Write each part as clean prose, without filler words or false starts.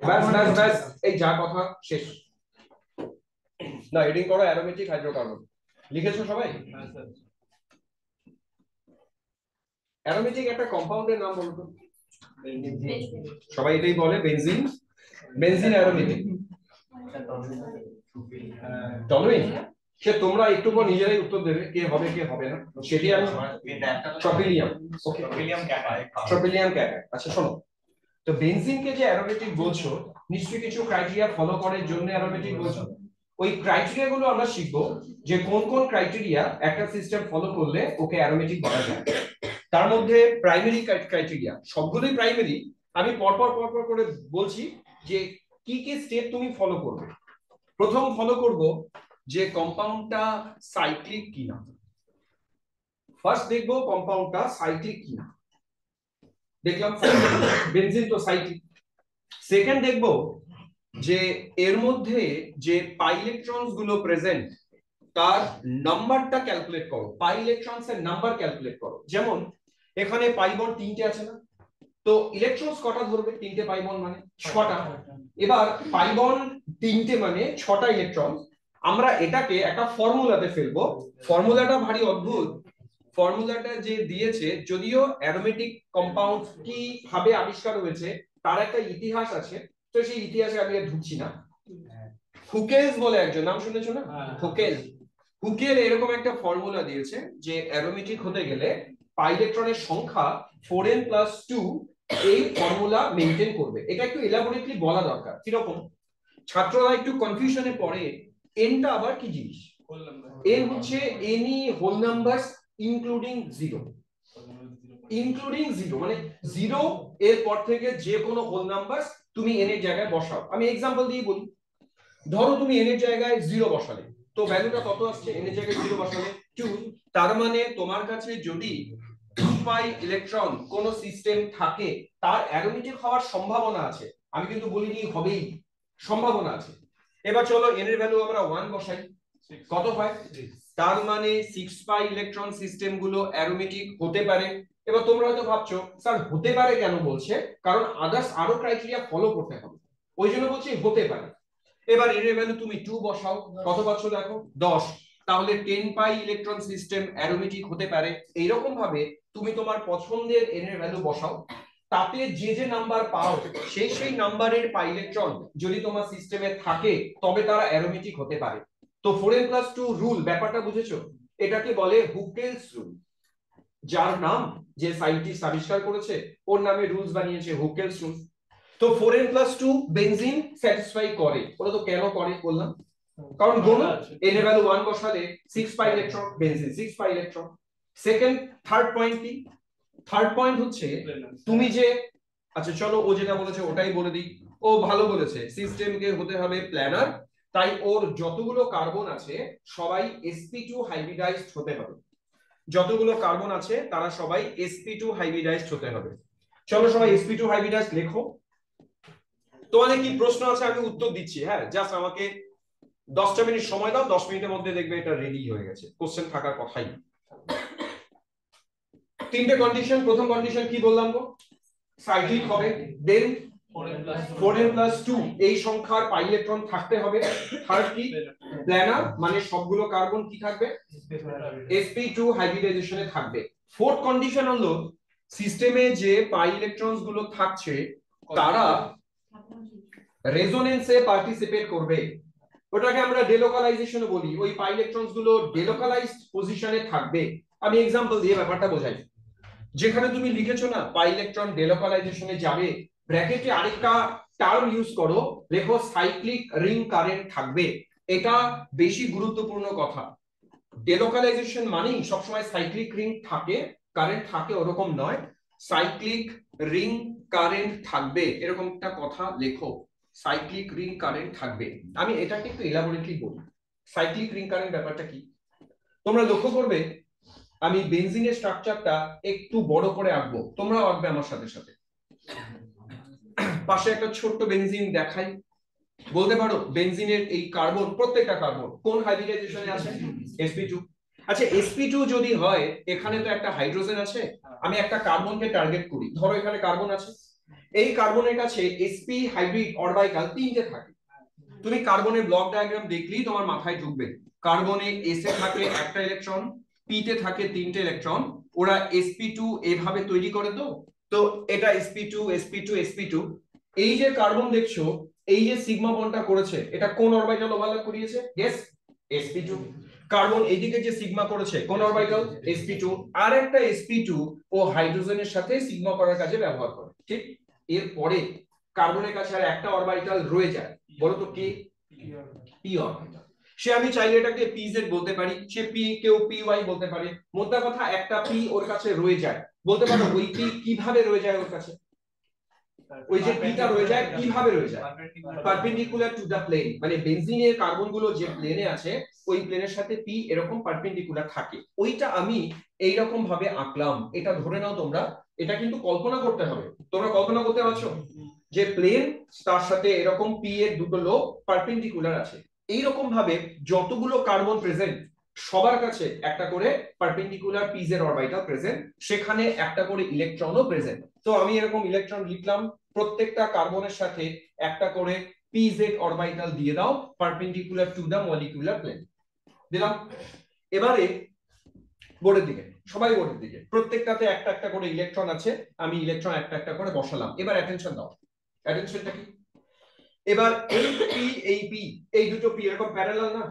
ব্যাস ব্যাস ব্যাস, এই যা কথা শেষ। না এডিং করো অ্যারোমেটিক হাইড্রোকার্বন, লিখেছো সবাই? অ্যারোমেটিক একটা কম্পাউন্ডের নাম বলো তো। সবাই এটাই বলে, বেনজিন। Benzene aromatic. টলুইন, সে তোমরা একটু পর নিজেরাই উত্তর দেবে কে হবে কে হবে না, সেটি আমি। ট্রপিলিয়াম। ওকে, ট্রপিলিয়াম ক্যাটায়ন। আচ্ছা শোনো, তো বেনজিনকে যে অ্যারোমেটিক বলছো, নিশ্চয়ই কিছু ক্রাইটেরিয়া ফলো করার জন্য অ্যারোমেটিক বলছো। ওই ক্রাইটেরিয়া গুলো আমরা শিখবো, যে কোন কোন ক্রাইটেরিয়া একটা সিস্টেম ফলো করলে ওকে অ্যারোমেটিক বলা যায়। তার মধ্যে প্রাইমারি ক্রাইটেরিয়া, সবগুলোই প্রাইমারি। আমি পরপর পরপর করে বলছি যে কি কি স্টেপ তুমি ফলো করবে। প্রথম ফলো করব যে কম্পাউন্ডটা সাইক্লিক কিনা। ফার্স্ট দেখবো কম্পাউন্ডটা সাইক্লিক কিনা, দেখলাম বেনজিন তো সাইক্লিক। সেকেন্ড দেখবো যে এর মধ্যে যে পাই ইলেকট্রনস গুলো প্রেজেন্ট তার নাম্বারটা ক্যালকুলেট করো, পাই ইলেকট্রনস এর নাম্বার ক্যালকুলেট করো। যেমন এখানে পাই বন্ড 3টে আছে না, তো ইলেকট্রনস কটা ধরবে? 3টে পাই বন্ড মানে 6টা। এবার পাই বন্ড 3টে মানে 6টা ইলেকট্রন। আমরা এটাকে একটা ফর্মুলাতে ফেলবো। ফর্মুলাটা ভারী অদ্ভুত। ফর্মুলাটা যে দিয়েছে, যদিও অ্যারোমেটিক কম্পাউন্ড কি ভাবে আবিষ্কার হয়েছে তার একটা ইতিহাস আছে, তো সেই ইতিহাসে আমি আর ঢুকছি না। হুকেলস বলে একজন, নাম শুনেছো না? হুকেল। হুকেল এরকম একটা ফর্মুলা দিয়েছে যে অ্যারোমেটিক হতে গেলে পাই ইলেকট্রনের সংখ্যা 4n+2 এই ফর্মুলা মেইনটেইন করবে। এটা একটু এলাবোরেটলি বলা দরকার। কিরকম? ছাত্ররা একটু কনফিউশনে পড়ে, এনটা আবার কি জিনিস? এন হচ্ছে any whole numbers including zero. Including zero মানে জিরো এর পর থেকে যে কোনো হোল নাম্বার তুমি এন এর জায়গায় বসাও। আমি এক্সাম্পল দিয়ে বলি, ধরো তুমি এন এর জায়গায় 0 বসালে, তো ভ্যালুটা কত আসছে? এন এর জায়গায় 0 বসালে 2। তার মানে তোমার কাছে যদি 2 পাই ইলেকট্রন কোন সিস্টেম থাকে, তার অ্যারোমেটিক হওয়ার সম্ভাবনা আছে। আমি কিন্তু বলিনি হবেই, সম্ভাবনা আছে। এবার চলো এন এর ভ্যালু আমরা 1 বসাই, কত হয়? তার মানে 6 পাই ইলেকট্রন সিস্টেম গুলো অ্যারোমেটিক হতে পারে। এবার তোমরা হয়তো ভাবছো স্যার হতে পারে কেন বলছে? কারণ আদার্স আরো ক্রাইটেরিয়া ফলো করতে হবে, ওই জন্য বলছি হতে পারে। এবার এর ভ্যালু তুমি 2 বসাও, কত পাচ্ছ দেখো? 10। তাহলে 10 পাই ইলেকট্রন সিস্টেম অ্যারোমেটিক হতে পারে। এইরকম ভাবে তুমি তোমার পছন্দের এন এর ভ্যালু বসাও, তাতে যে যে নাম্বার পাও সেই সেই নাম্বারের পাই ইলেকট্রন যদি তোমার সিস্টেমে থাকে তবে তারা অ্যারোমেটিক হতে পারে। তো 4n+2 রুল ব্যাপারটা বুঝেছো? এটাকে বলে হুকেলস রুল। যার নাম যে সায়েন্টিস্ট আবিষ্কার করেছে ওর নামে রুলস বানিয়েছে, হুকেলস রুল। তো 4n+2 বেনজিন স্যাটিসফাই করে। ওটা তো কেন করে বললাম, কারণ গুণ n এর ভ্যালু 1 বসালে 6 pi electron, benzene 6 pi electron. Second third point কি? থার্ড পয়েন্ট হচ্ছে তুমি যে, আচ্ছা চলো ও যেটা বলেছে ওটাই বলে দিই। ও ভালো বলেছে, সিস্টেমকে হতে হবে প্ল্যানার, তাই ওর যতগুলো কার্বন আছে সবাই sp2 হাইব্রিডাইজড হতে হবে। যতগুলো কার্বন আছে তারা সবাই sp2 হাইব্রিডাইজড হতে হবে। চলো সবাই sp2 হাইব্রিডাইজড লেখো। তোমাদের কি প্রশ্ন আছে আমি উত্তর দিচ্ছি, হ্যাঁ জাস্ট আমাকে 10টা মিনিট সময় দাও, 10 মিনিটের মধ্যে দেখবে এটা রেডি হয়ে গেছে, কোশ্চেন থাকার কথাই। 3টে কন্ডিশন। প্রথম কন্ডিশন কি বললাম গো? সাইক্লিক হবে। দেন 4n+2 এই সংখ্যার পাই ইলেকট্রন থাকতে হবে। থার্ড কি? প্ল্যানার, মানে সবগুলো কার্বন কি থাকবে? sp2 হাইব্রিডাইজেশনে থাকবে। ফোর্থ কন্ডিশন হলো সিস্টেমে যে পাই ইলেকট্রনস গুলো থাকছে তারা রেজোনেন্সে পার্টিসিপেট করবে। ওটাকে আমরা ডেলোকালাইজেশন বলি। ওই পাই ইলেকট্রনস গুলো ডেলোকালাইজড পজিশনে থাকবে। আমি এক্সাম্পল দিয়ে ব্যাপারটা বোঝাই। যেখানে তুমি লিখেছো না পাই ইলেকট্রন ডেলোকালাইজেশনে যাবে, ব্র্যাকেটে আরেকটা টার্ম ইউজ করো, লেখো সাইক্লিক রিং কারেন্ট থাকবে। এটা বেশি গুরুত্বপূর্ণ কথা। ডেলোকালাইজেশন মানেই সবসময় সাইক্লিক রিং থাকে, কারেন্ট থাকে ওরকম নয়। সাইক্লিক রিং কারেন্ট থাকবে এরকম একটা কথা লেখো, সাইক্লিক রিং কারেন্ট থাকবে। আমি এটাকে একটু এলাবোরেটলি বলি, সাইক্লিক রিং কারেন্ট ব্যাপারটা কি। তোমরা লক্ষ্য করবে আমি বেনজিনের স্ট্রাকচারটা একটু বড় করে আঁকবো, তোমরাও আঁকবে আমার সাথে সাথে। পাশে একটা ছোট্ট বেনজিন দেখাই। বলতে পারো বেনজিনের এই কার্বন, প্রত্যেকটা কার্বন কোন হাইব্রিডাইজেশনে আছে? sp2। আচ্ছা sp2 যদি হয় এখানে তো একটা হাইড্রোজেন আছে, আমি একটা কার্বনকে টার্গেট করি, ধরো এখানে কার্বন আছে, এই কার্বনের কাছে sp হাইব্রিড অরবিটাল তিনটে থাকে। তুমি কার্বনের ব্লক ডায়াগ্রাম দেখলেই তোমার মাথায় ঢুকবে, কার্বনে s এ থাকে একটা ইলেকট্রন, p তে থাকে তিনটে ইলেকট্রন, ওরা sp2 এভাবে তৈরি করে। তো এটা sp2 sp2 sp2, এই যে কার্বন দেখছো, এই যে সিগমা বন্ডটা করেছে, এটা কোন অরবিটাল ওভারল্যাপ করিয়েছে? Yes, sp2। কার্বন এইদিকে যে সিগমা করেছে কোন অরবিটাল? sp2। আর একটা sp2 ও হাইড্রোজেনের সাথে সিগমা করার কাজে ব্যবহার করে, ঠিক? এরপরে কার্বনের কাছে আর একটা অরবিটাল রয়ে যায়, বলো তো কি? p orbital. সে আমি চাইলে এটাকে pz বলতে পারি, সে p কেউ py বলতে পারে, মোদ্দা কথা একটা p ওর কাছে রয়ে যায়। বলতে পারো ওই p কিভাবে রয়ে যায় ওর কাছে? ওই যে পিটা রয়ে যায় কিভাবে রয়ে যায়? পারপেন্ডিকুলার টু দা প্লেন, মানে বেনজিনের কার্বন গুলো যে প্লেনে আছে ওই প্লেনের সাথে পি এরকম পারপেন্ডিকুলার থাকে। ওইটা আমি এই রকম ভাবে আঁকলাম, এটা ধরে নাও তোমরা, এটা কিন্তু কল্পনা করতে হবে। তোমরা কল্পনা করতে পারছো যে প্লেন, তার সাথে এরকম পি এর দুটো লোক পারপেন্ডিকুলার আছে, এই রকম ভাবে যতগুলো কার্বন প্রেজেন্ট সবার কাছে একটা করে পারপেন্ডিকুলার পিজ এর অরবিটাল প্রেজেন্ট, সেখানে একটা করে ইলেকট্রনও প্রেজেন্ট। তো আমি এরকম ইলেকট্রন লিখলাম, প্রত্যেকটা কার্বনের সাথে একটা করে pz অরবিটাল দিয়ে দাও perpendicular to the molecular plane, দিলাম। এবারে বোর্ডের দিকে, সবাই বোর্ডের দিকে, প্রত্যেকটাতে একটা একটা করে ইলেকট্রন আছে, আমি ইলেকট্রন একটা একটা করে বসালাম। এবার অ্যাটেনশন দাও, অ্যাটেনশনটা কি? এবার এই পি এই পি, এই দুটো পি এরকম প্যারালাল না?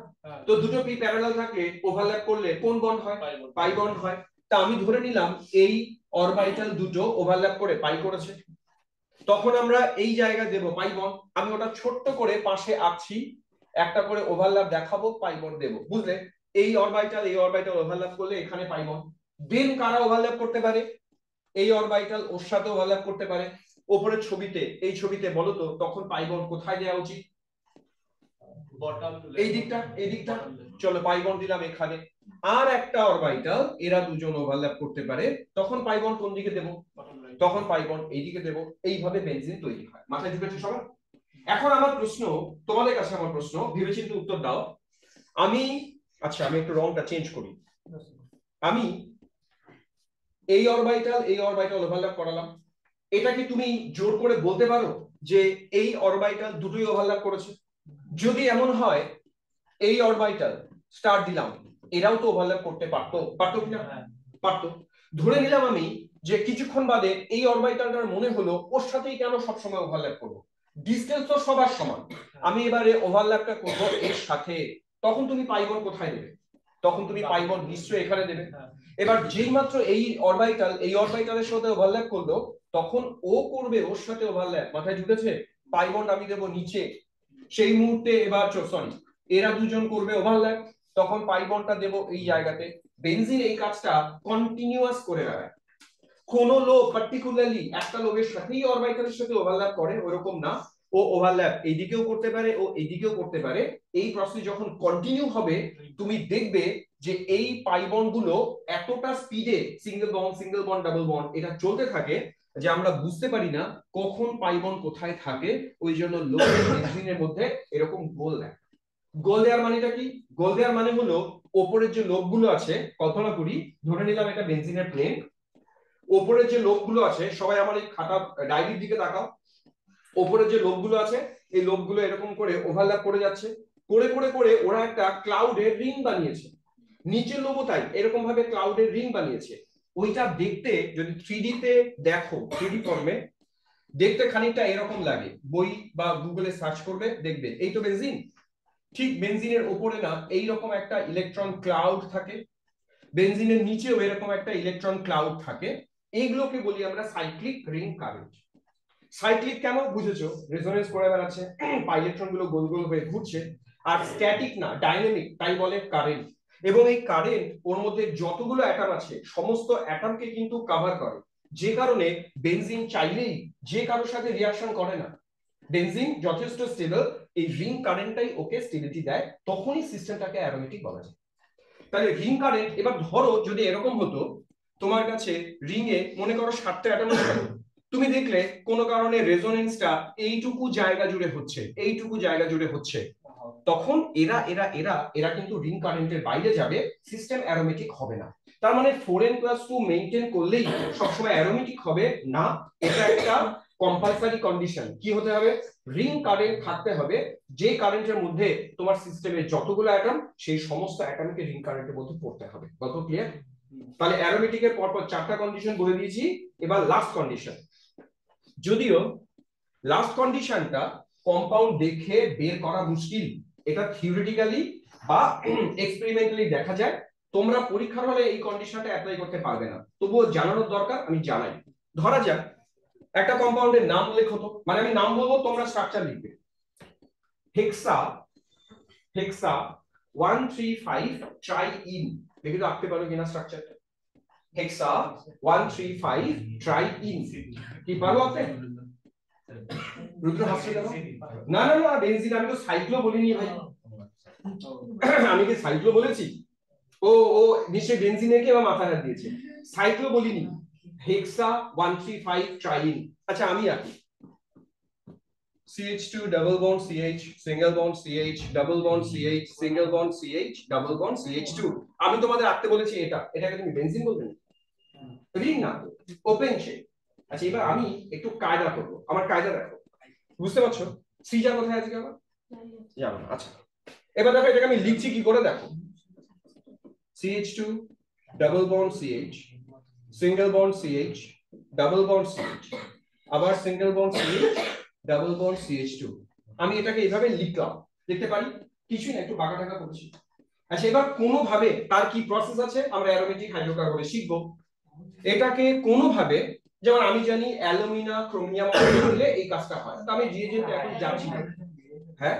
তো দুটো পি প্যারালাল থাকলে ওভারল্যাপ করলে কোন বন্ড হয়? পাই বন্ড হয়। তা আমি ধরে নিলাম এই অরবিটাল দুটো ওভারল্যাপ করে পাই করেছে, তখন আমরা এই জায়গায় দেব পাই বন্ড। আমি ওটা ছোট্ট করে পাশে আঁকছি, একটা করে ওভারল্যাপ দেখাবো, পাই বন্ড দেব, বুঝলে? এই অরবিটাল ওভারল্যাপ করলে এখানে পাই বন্ড। দেন কারা ওভারল্যাপ করতে পারে? এই অরবিটাল ওর সাথে ওভারল্যাপ করতে পারে। উপরের ছবিতে, এই ছবিতে বলো তো তখন পাই বন্ড কোথায় দেওয়া উচিত? এই দিকটা, এই দিকটা। চলো পাই বন্ড দিলাম এখানে। আর একটা অরবিটাল এরা দুজন ওভারল্যাপ করতে পারে, তখন পাই বন্ড কোন দিকে দেব? তখন পাই বন্ড এইদিকে দেব। এইভাবে বেনজিন তৈরি হয়। মাথায় ঢুকেছে সবার? এখন আমার প্রশ্ন, তোমাদের কাছে আমার প্রশ্ন, ভেবেচিন্তে উত্তর দাও। আমি আমি একটু রংটা চেঞ্জ করি। আমি এই অরবিটাল ওভারল্যাপ করালাম, এটা কি তুমি জোর করে বলতে পারো যে এই অরবিটাল দুটোই ওভারল্যাপ করেছে? যদি এমন হয়, এই অরবিটাল স্টার দিলাম, এরাও তো ওভারল্যাপ করতে পারতো কিনা? পারতো। ধরে নিলাম আমি যে কিছুক্ষণ বাদে এই অরবিটালটার মনে হলো ওর সাথেই কেন সবসময় ওভারল্যাপ করবো, ডিসটেন্স তো সবার সমান, আমি এবারে ওভারল্যাপটা করবো এর সাথে, তখন তুমি পাই বন্ড কোথায় দেবে? তখন তুমি পাই বন্ড নিশ্চয়ই এখানে দেবে। এবার যেই মাত্র এই অরবিটালের সাথে ওভারল্যাপ করলো, তখন ও করবে ওর সাথে ওভারল্যাপ, মাথায় ঢুকেছে? পাই বন্ড আমি দেবো নিচে, সেই মুহূর্তে এবার সরি এরা দুজন করবে ওভারল্যাপ, তখন পাই বন্ডটা দেব এই জায়গাতে। বেনজিন এই কাজটা কন্টিনিউয়াস করে বেড়ায়, কোন লোক পার্টিকুলারলি একটা লোকের সাথেই অরবিটালের সাথে ওভারল্যাপ করে ওরকম না, ও ওভারল্যাপ এইদিকেও করতে পারে, ও এইদিকেও করতে পারে। এই প্রসেস যখন কন্টিনিউ হবে, তুমি দেখবে যে এই পাই বন্ড গুলো এতটা স্পিডে সিঙ্গেল বন্ড ডাবল বন্ড এটা চলতে থাকে যে আমরা বুঝতে পারি না কখন পাই বন্ড কোথায় থাকে। ওই জন্য লোকের বেনজিনের মধ্যে এরকম গোল দেয়। গোল দেওয়ার মানেটা কি? গোল দেওয়ার মানে হলো ওপরের যে লোকগুলো আছে, কল্পনা করি, ধরে নিলাম এটা বেনজিনের প্লেন, ওপরের যে লোকগুলো আছে, সবাই আমার এই খাতা ডায়েরির দিকে তাকাও, ওপরের যে লোকগুলো আছে এই লোকগুলো এরকম করে ওভারল্যাপ করে যাচ্ছে, করে করে করে ওরা একটা ক্লাউডের রিং বানিয়েছে। নিচের লোকও তাই এরকম ভাবে ক্লাউডের রিং বানিয়েছে। ওইটা দেখতে যদি 3D তে দেখো, 3D ফর্মে দেখতে খানিকটা এরকম লাগে। বই বা গুগলে সার্চ করবে, দেখবে এই তো বেনজিন। ঠিক বেনজিনের উপরে না এইরকম একটা ইলেকট্রন ক্লাউড থাকে, বেনজিনের নিচেও এরকম একটা ইলেকট্রন ক্লাউড থাকে। এইগুলোকে বলি আমরা সাইক্লিক রিং কারেন্ট। সাইক্লিক কেন বুঝেছো? রেজোনেন্স করে বেড়াচ্ছে, পাই ইলেকট্রন গুলো গোল গোল হয়ে ঘুরছে। আর স্ট্যাটিক না, ডাইনামিক, তাই বলে কারেন্ট। এবং এই কারেন্ট ওর মধ্যে যতগুলো অ্যাটম আছে সমস্ত অ্যাটমকে কিন্তু কভার করে, যে কারণে বেনজিন চাইলেই যে কারোর সাথে রিঅ্যাকশন করে না। বেনজিন যথেষ্ট স্টেবল, এই রিং কারেন্টটাই ওকে স্টেবিলিটি দেয়, তখনই সিস্টেমটাকে অ্যারোমেটিক বলা যায়। তাহলে রিং কারেন্ট, এবার ধরো যদি এরকম হতো তোমার কাছে রিং এ মনে করো 7টা অ্যাটম আছে, তুমি দেখলে কোনো কারণে রেজোনেন্সটা এইটুকু জায়গা জুড়ে হচ্ছে, এইটুকু জায়গা জুড়ে হচ্ছে, তখন এরা এরা এরা এরা কিন্তু রিং কারেন্টের বাইরে যাবে, সিস্টেম অ্যারোমেটিক হবে না। তার মানে 4n+2 মেইনটেইন করলেই সবসময় অ্যারোমেটিক হবে না, এটা একটা কম্পালসারি কন্ডিশন। কি হতে হবে? রিং কারেন্ট থাকতে হবে, যে কারেন্টের মধ্যে তোমার সিস্টেমে যতগুলো অ্যাটম, সেই সমস্ত অ্যাটমকে রিং কারেন্টের মধ্যে পড়তে হবে। কত ক্লিয়ার? তাহলে অ্যারোমেটিকের পরপর 4টা কন্ডিশন বলে দিয়েছি, এবার লাস্ট কন্ডিশন। যদিও লাস্ট কন্ডিশনটা কম্পাউন্ড দেখে বের করা মুশকিল, এটা থিওরিটিক্যালি বা এক্সপেরিমেন্টালি দেখা যায়, তোমরা পরীক্ষার হলে এই কন্ডিশনটা অ্যাপ্লাই করতে পারবে না, তবুও জানানোর দরকার, আমি জানাই। ধরা যাক একটা কম্পাউন্ডের নাম লেখো তো, মানে আমি নাম বলবো, তোমরা স্ট্রাকচার লিখবে। হেক্সা 135 ট্রাইইন, দেখি তো আঁকতে পারো কিনা স্ট্রাকচারটা। হেক্সা 135 ট্রাইইন, কি পারো আঁকতে? রুদ্র হাসছে কেন? না না না, বেনজিন আমি তো সাইক্লো বলিনি ভাই। আমি কি সাইক্লো বলেছি? ও ও নিশ্চয়ই বেনজিনকে আমার মাথায় হাত দিয়েছে, সাইক্লো বলিনি। হেক্সা 135 ট্রাইইন। আচ্ছা আমি আঁকি। CH2 double bond CH, single bond CH, double bond CH, single bond CH, double bond CH2। আমি তোমাদের আঁকতে বলেছি এটা, এটাকে তুমি বেনজিন বলবে না, রিং না, ওপেন চেইন। আচ্ছা এবার আমি একটু কায়দা করব, আমার কায়দা দেখো, বুঝতে পারছো? সিজা কোথায় আছে আমার? জানো না। আচ্ছা এবার দেখো এটাকে আমি লিখছি কি করে, দেখো। CH2 double bond CH, single bond CH, double bond CH, আবার single bond CH, double bond CH2। আমি এটাকে এইভাবে লিখলাম, লিখতে পারি, কিছুই না, একটু বাঁকা টাকা করছি। আচ্ছা এবার কোনোভাবে তার কি প্রসেস আছে আমরা অ্যারোমেটিক হাইড্রোকার্বনে শিখবো। এটাকে কোনোভাবে, যেমন আমি জানি অ্যালুমিনা ক্রোমিয়াম দিলে এই কাজটা হয়, তো আমি রিএজেন্ট এখন যাচ্ছি না। হ্যাঁ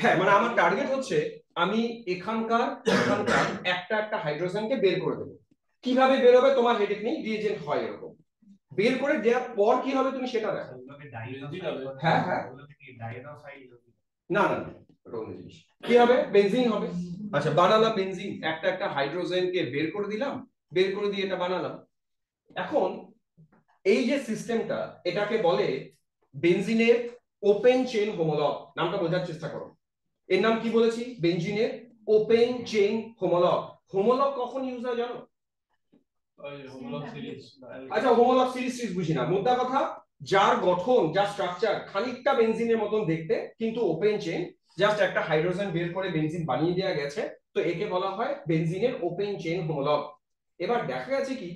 হ্যাঁ, মানে আমার টার্গেট হচ্ছে আমি এখানকার একটা একটা হাইড্রোজেনকে বের করে দেবো। কিভাবে বের হবে তোমার হেডেক নেই, রিএজেন্ট হয় এরকম। বের করে দেওয়ার পর কি হবে তুমি সেটা দেখো। হ্যাঁ হ্যাঁ, না না না, কি হবে? বেনজিন হবে। আচ্ছা বানালাম বেনজিন, একটা একটা হাইড্রোজেনকে বের করে দিলাম, বের করে দিয়ে এটা বানালাম। এখন এই যে সিস্টেমটা, এটাকে বলে বেনজিনের ওপেন চেইন হোমোলগ। নামটা বোঝার চেষ্টা করো, এর নাম কি বলেছি? বেনজিনের ওপেন চেইন হোমোলগ। হোমোলগ কখন ইউজ হয় জানো? আচ্ছা হোমোলগ সিরিজ বুঝি না, মোদ্দা কথা যার গঠন, যার স্ট্রাকচার খানিকটা বেনজিনের মতন দেখতে, কিন্তু ওপেন চেইন, জাস্ট একটা হাইড্রোজেন বের করে বেনজিন বানিয়ে দেওয়া গেছে, তো একে বলা হয় বেনজিনের ওপেন চেইন হোমোলগ। এবার দেখা গেছে কি,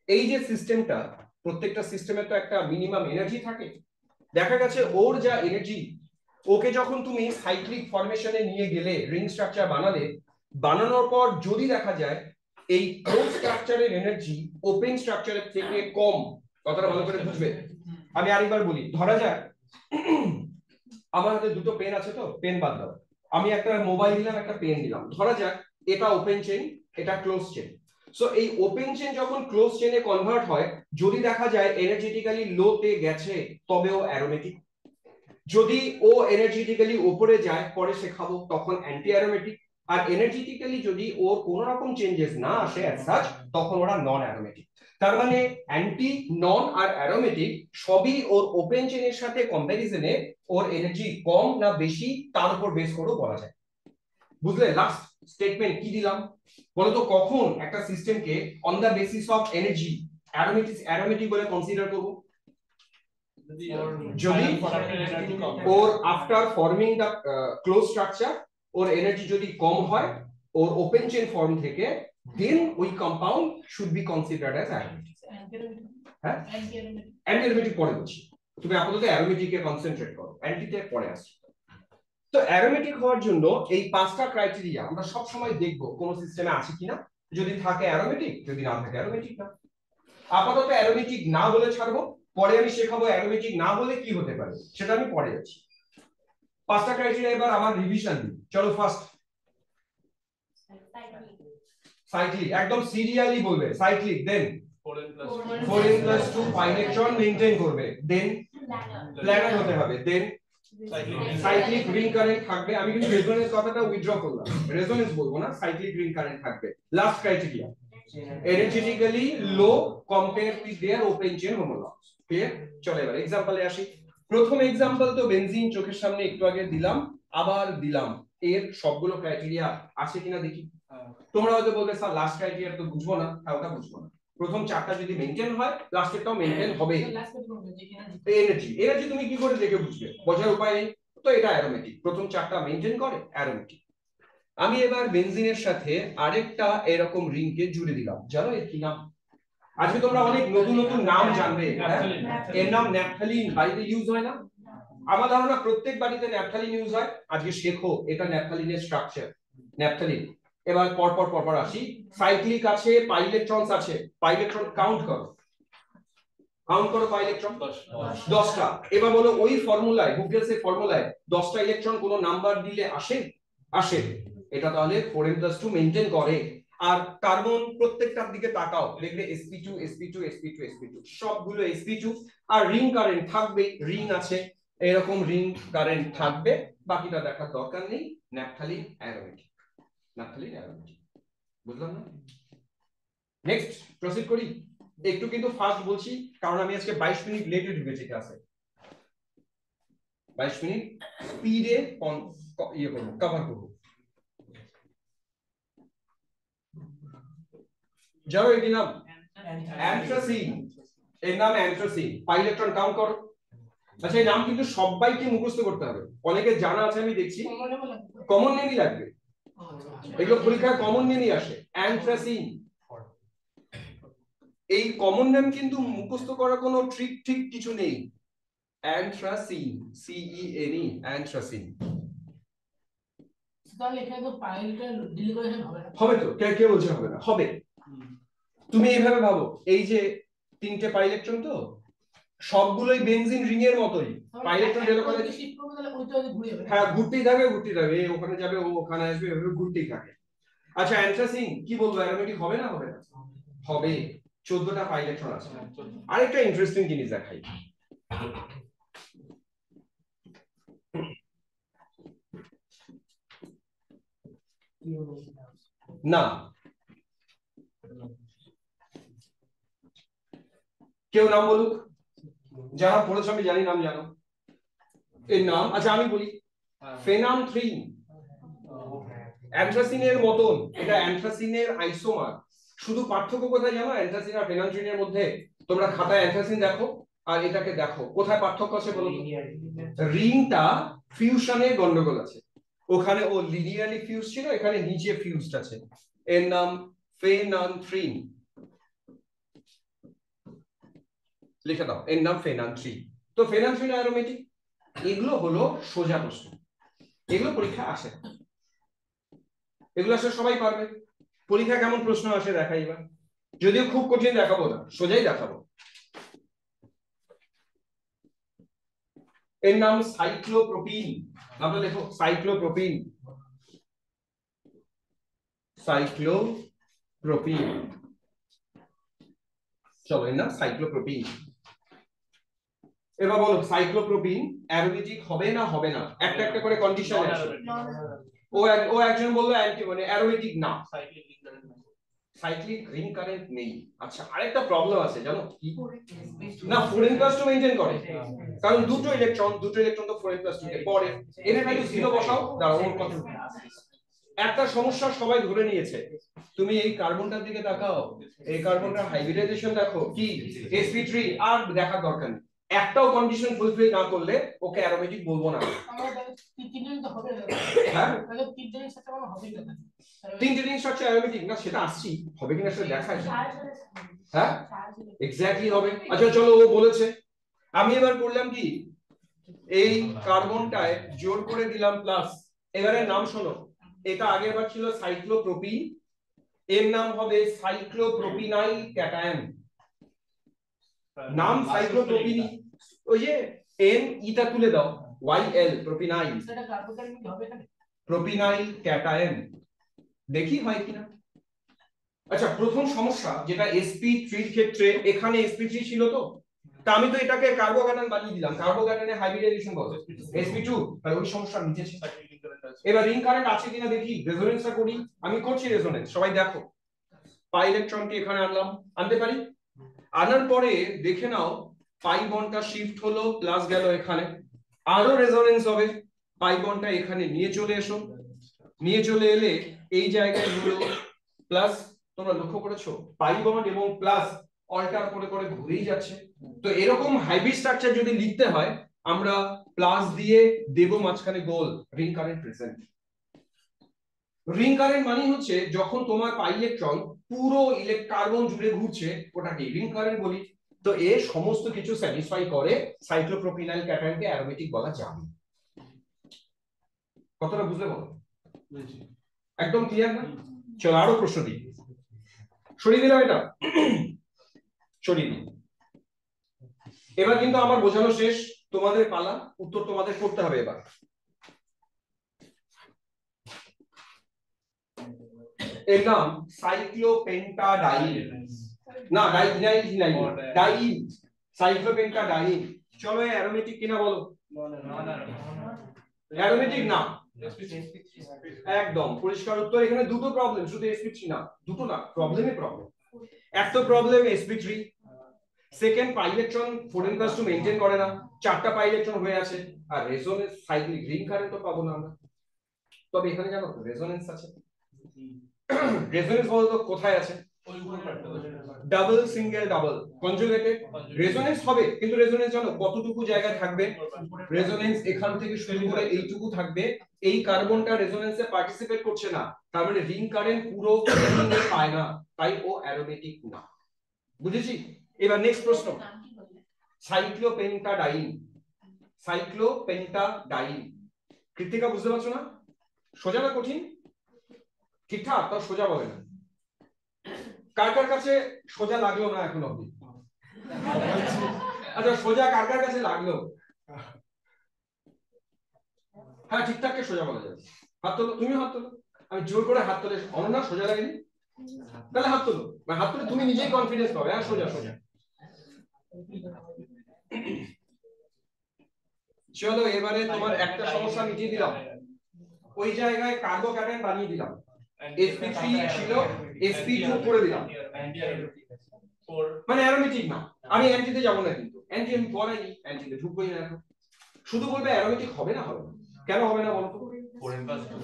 এই যে সিস্টেমটা, প্রত্যেকটা সিস্টেমের তো একটা মিনিমাম এনার্জি থাকে। দেখা গেছে ওর যা এনার্জি, ওকে যখন তুমি সাইক্লিক ফরমেশনে নিয়ে গেলে, রিং স্ট্রাকচার বানালে, বানানোর পর যদি দেখা যায় এই ক্লোজ স্ট্রাকচারের এনার্জি ওপেন স্ট্রাকচারের থেকে কম, কথাটা ভালো করে বুঝবে। আমি আরেকবার বলি, ধরা যাক আমার হাতে দুটো পেন আছে, তো পেন বাদ দাও, আমি একটা মোবাইল দিলাম, একটা পেন দিলাম, ধরা যাক এটা ওপেন চেইন, এটা ক্লোজ চেইন। সো এই ওপেন চেইন যখন ক্লোজ চেইনে কনভার্ট হয়, যদি দেখা যায় এনার্জেটিক্যালি লো তে গেছে, তবেও অ্যারোমেটিক। যদি ও এনার্জেটিক্যালি উপরে যায়, পরে শেখাবো, তখন অ্যান্টি অ্যারোমেটিক। আর এনার্জেটিক্যালি যদি ওর কোনো রকম চেঞ্জেস না আসে অ্যাজ সাচ, তখন ওরা নন অ্যারোমেটিক। তার মানে অ্যান্টি, নন আর অ্যারোমেটিক সবই ওর ওপেন চেইনের সাথে কম্প্যারিজনে ওর এনার্জি কম না বেশি তার উপর বেস করেও বলা যায়। বুঝলে? লাস্ট স্টেটমেন্ট কি দিলাম বলতো? কখন একটা সিস্টেমকে on the basis of energy aromatic বলে কনসিডার করব? যদি ওর after forming the close structure ওর এনার্জি যদি কম হয় ওর ওপেন চেইন ফর্ম থেকে, then ওই compound should be considered as aromatic. হ্যাঁ, অ্যান্টি অ্যারোমেটিক পরে বলছি, তুমি আপাতত অ্যারোমেটিকে কনসেন্ট্রেট করো, অ্যান্টিতে পরে আসছি। তো অ্যারোমেটিক হওয়ার জন্য এই 5টা ক্রাইটেরিয়া আমরা সব সময় দেখব কোন সিস্টেমে আছে কিনা, যদি থাকে অ্যারোমেটিক, যদি না থাকে অ্যারোমেটিক না। আপাতত অ্যারোমেটিক না বলে ছাড়বো, পরে আমি শেখাবো অ্যারোমেটিক না বলে কি হতে পারে, সেটা আমি পরে যাচ্ছি। 5টা ক্রাইটেরিয়া এবার আমার রিভিশন দিই। চলো ফার্স্ট সাইক্লিক, একদম সিরিয়ালি বলবে সাইক্লিক, দেন 4n+2 পাই ইলেকট্রন মেইনটেইন করবে, দেন প্ল্যানার হতে হবে, দেন সাইক্লিক রিং কারেন্ট থাকবে। আমি কিন্তু রেজোনেন্স কথাটা উইথড্র করলাম, রেজোনেন্স বলবো না, সাইক্লিক রিং কারেন্ট থাকবে। Last criteria energetically low compared with their open chain homologs. Clear? চলো এবার एग्जांपले আসি। প্রথম एग्जांपल তো বেনজিন চোখের সামনে একটু আগে দিলাম, আবার দিলাম, এর সবগুলো ক্রাইটেরিয়া আছে কিনা দেখি। তোমরা হয়তো বলবে স্যার লাস্ট ক্রাইটেরিয়া তো বুঝবো না, ওটা বুঝবো না। প্রথম চারটা যদি মেইনটেইন হয় লাস্টেরটাও মেইনটেইন হবে। এনার্জি, এনার্জি তুমি কি করে দেখে বুঝবে, বোঝার উপায় নেই তো। এটা অ্যারোমেটিক, প্রথম চারটা মেইনটেইন করে অ্যারোমেটিক। আমি এবার বেনজিনের সাথে আরেকটা এরকম রিংকে জুড়ে দিলাম, জানো এর কি নাম? আজকে তোমরা অনেক নতুন নতুন নাম জানবে। এর নাম ন্যাপথালিন। বাড়িতে ইউজ হয় না? আমার ধারণা প্রত্যেক বাড়িতে ন্যাপথালিন ইউজ হয়। আজকে শেখো এটা ন্যাপথালিনের স্ট্রাকচার। ন্যাপথালিন, এবার পরপর আসি। সাইক্লিক আছে, পাইলেকট্রনস আছে। পাইলেকট্রন কাউন্ট করো, কাউন্ট করো পাইলেকট্রন 10টা। এবার বলো ওই ফর্মুলায়, হুগেলসের ফর্মুলায় 10টা ইলেকট্রন কোন নাম্বার দিলে আসে? আসে। এটা তাহলে 4n+2 মেইনটেইন করে। আর কার্বন প্রত্যেকটার দিকে তাকাও, দেখবে sp2 sp2 sp2 sp2 সবগুলো sp2। আর রিং কারেন্ট থাকবে, রিং আছে এরকম রিং কারেন্ট থাকবে, বাকিটা দেখার দরকার নেই। Naphthalene aromatic, naphthalene aromatic. বুঝলাম না? নেক্সট প্রসিড করি। একটু কিন্তু ফাস্ট বলছি কারণ আমি আজকে 22 মিনিট লেটে ঢুকেছি ক্লাসে। 22 মিনিট স্পিডে ইয়ে করব, কভার করব। যাও এর নাম অ্যান্থ্রাসিন। এর নাম অ্যান্থ্রাসিন। পাইলেকট্রন কাউন্ট করো। আচ্ছা এই নাম কিন্তু সবাইকে মুখস্থ করতে হবে, অনেকে জানা আছে আমি দেখছি। কমন নেমই লাগবে, এগুলো পরীক্ষায় কমন নেমই আসে। অ্যান্থ্রাসিন, এই কমন নেম কিন্তু মুখস্থ করার কোনো ট্রিক ঠিক কিছু নেই। অ্যান্থ্রাসিন, CENE, অ্যান্থ্রাসিন। তাহলে এখানে তো পাইলটা ডিলিভারেশন হবে না? হবে তো, কে বলছে হবে না? হবে। তুমি এইভাবে ভাবো, এই যে তিনটে পাইলেকট্রন তো সবগুলোই বেনজিন রিং এর মতোই। পাইলেকট্রন ডেলোকালে শিফট করবে, তাহলে ওইটা ঘুরে যাবে। হ্যাঁ ঘুরতেই থাকবে, ঘুরতেই থাকবে, এই ওখানে যাবে, ও ওখানে আসবে, এভাবে ঘুরতেই থাকে। আচ্ছা অ্যান্থ্রাসিন কি বলবো, অ্যারোমেটিক হবে না? হবে না? হবে। 14টা পাইলেকট্রন আছে। আরেকটা ইন্টারেস্টিং জিনিস দেখাই। না কেউ নাম বলুক, যারা পড়েছো আমি জানি নাম জানো। এর নাম আচ্ছা আমি বলি, ফেনানথ্রিন। অ্যান্থ্রাসিনের মতন, এটা অ্যান্থ্রাসিনের আইসোমার। শুধু পার্থক্য কোথায় জানো অ্যান্থ্রাসিন আর ফেনানথ্রিনের মধ্যে? তোমরা খাতায় অ্যান্থ্রাসিন দেখো আর এটাকে দেখো, কোথায় পার্থক্য আছে বলো? রিংটা ফিউশনে গন্ডগোল আছে। ওখানে ও লিনিয়ারলি ফিউজ ছিল, এখানে নিচে ফিউজড আছে। এর নাম ফেনানথ্রিন। লিখে দাও, এর নাম ফেনানথ্রিন। তো ফেনানথ্রিন অ্যারোমেটিক। এগুলো হলো সোজা প্রশ্ন, এগুলো পরীক্ষা আসে, এগুলো আসলে সবাই পারবে। পরীক্ষা কেমন প্রশ্ন আসে দেখাই এবার, যদিও খুব কঠিন দেখাবো না, সোজাই দেখাবো। এর নাম সাইক্লোপ্রোপিন। নামটা লেখো, সাইক্লোপ্রোপিন। সাইক্লোপ্রোপিন, চলো এর নাম সাইক্লোপ্রোপিন। এবার বলো সাইক্লোপ্রোপিন অ্যারোমেটিক হবে না হবে না? একটা একটা করে কন্ডিশন আছে। ও একজন বললো অ্যান্টি মানে অ্যারোমেটিক না, সাইক্লিক রিং কারেন্ট নেই। আচ্ছা আরেকটা প্রবলেম আছে জানো কি? না 4n+2 মেইনটেইন করে, কারণ দুটো ইলেকট্রন তো 4n+2 কে পড়ে। এর ভ্যালু 0 বসাও, দাঁড়াও ওর কথা। একটা সমস্যা সবাই ধরে নিয়েছে, তুমি এই কার্বনটার দিকে তাকাও, এই কার্বনটার হাইব্রিডাইজেশন দেখো কি sp3, আর দেখার দরকার নেই। একটাও কন্ডিশন ফুলফিল না করলে ওকে অ্যারোমেটিক বলবো না। হ্যাঁ তিনটে রিং স্ট্রাকচার অ্যারোমেটিক না, সেটা আসছি, হবে কিনা সেটা দেখাই। হ্যাঁ এক্স্যাক্টলি হবে। আচ্ছা চলো ও বলেছে, আমি এবার করলাম কি, এই কার্বনটায় জোর করে দিলাম প্লাস। এবারে নাম শোনো, এটা আগের বার ছিল সাইক্লোপ্রোপিন, এর নাম হবে সাইক্লোপ্রোপিনাইল ক্যাটায়ন। নাম সাইক্লোপ্রোপিন, ওই যে এন ইটা তুলে দাও, YL প্রোপিনাইল, সেটা কার্বোকার্বনিক হবে এখানে, প্রোপিনাইল ক্যাটায়ন। দেখি হয় কিনা। আচ্ছা প্রথম সমস্যা যেটা sp3 এর ক্ষেত্রে, এখানে sp3 ছিল তো, তা আমি তো এটাকে কার্বোক্যাটায়ন বানিয়ে দিলাম, কার্বোক্যাটায়নের হাইব্রিডাইজেশন বল sp2, তাহলে ওই সমস্যা নিচে। এবার রিং কারেন্ট আছে কিনা দেখি, রেজোনেন্সটা করি। আমি করছি রেজোনেন্স, সবাই দেখো। পাই ইলেকট্রনটি এখানে আনলাম, আনতে পারি। আনার পরে দেখে নাও পাই বন্ডটা শিফট হলো, প্লাস গেল এখানে, আরো রেজোনেন্স হবে। পাই বন্ডটা এখানে নিয়ে চলে এসো, নিয়ে চলে এলে এই জায়গায় হলো প্লাস। তোমরা লক্ষ্য করেছো পাই বন্ড এবং প্লাস অল্টার করে করে ঘুরেই যাচ্ছে। তো এরকম হাইব্রিড স্ট্রাকচার যদি লিখতে হয় আমরা প্লাস দিয়ে দেব মাঝখানে গোল, ring current present. Ring current মানে হচ্ছে যখন তোমার পাই ইলেকট্রন পুরো কার্বন জুড়ে ঘুরছে ওটাকে রিং কারেন্ট বলি। তো এ সমস্ত কিছু স্যাটিসফাই করে সাইক্লোপ্রোপিনাইল ক্যাটায়নকে অ্যারোমেটিক বলা যাবে। কতটা বুঝলে বলো? একদম ক্লিয়ার না? চলো আরো প্রশ্ন দিই। সরিয়ে দিলাম এটা, সরিয়ে দিই। এবার কিন্তু আমার বোঝানো শেষ, তোমাদের পালা, উত্তর তোমাদের করতে হবে এবার। এর নাম সাইক্লোপেন্টাডাইন, না ডাইন, সাইক্লোপেন্টাডাইন। চলো অ্যারোমেটিক কিনা বলো? অ্যারোমেটিক না, একদম পরিষ্কার উত্তর। এখানে দুটো প্রবলেম, শুধু sp3 না, দুটো না, প্রবলেমই প্রবলেম। এক তো problem sp3, second pi electron 4n+2 maintain করে না, চারটা পাই ইলেকট্রন হয়ে আছে, আর রেজোনেন্স সাইক্লিক রিং কারেন্ট তো পাবো না আমরা। তবে এখানে জানো রেজোনেন্স আছে। রেজোনেন্স বলতো কোথায় আছে? Double, single, double, conjugated. Resonance হবে, কিন্তু রেজোনেন্স জানো কতটুকু জায়গায় থাকবে? রেজোনেন্স এখান থেকে শুরু করে এইটুকু থাকবে। এই কার্বনটা রেজোনেন্সে পার্টিসিপেট করছে না, তার মানে রিং কারেন্ট পুরো পায় না, তাই ও অ্যারোমেটিক না। বুঝেছি? এবার নেক্সট প্রশ্ন, সাইক্লোপেন্টাডাইন। সাইক্লোপেন্টাডাইন কৃতিকা বুঝতে পারছো না? সোজা না কঠিন? ঠিকঠাক, তাও সোজা বলে না। কার কার কাছে সোজা লাগলো না এখন অবধি? আচ্ছা সোজা কার কার কাছে লাগলো? হ্যাঁ ঠিকঠাক সোজা বলা যাবে। হাত তোলো, তুমি হাত তোলো। আমি জোর করে হাত তোলে অনন্যা সোজা লাগেনি, তাহলে হাত তোলো, হাত তোলে তুমি নিজেই কনফিডেন্স পাবে। হ্যাঁ সোজা সোজা। চলো এবারে তোমার একটা সমস্যা মিটিয়ে দিলাম, ওই জায়গায় কার্বোক্যাটায়ন বানিয়ে দিলাম, sp3 ছিল sp2 করে দিলাম, মানে অ্যারোমেটিক না। আমি অ্যান্টিতে যাব না, কিন্তু অ্যান্টি আমি পড়াইনি, অ্যান্টিতে ঢুকবোই না এখন। শুধু বলবে অ্যারোমেটিক হবে না, হবে না। কেন হবে না বলো তো?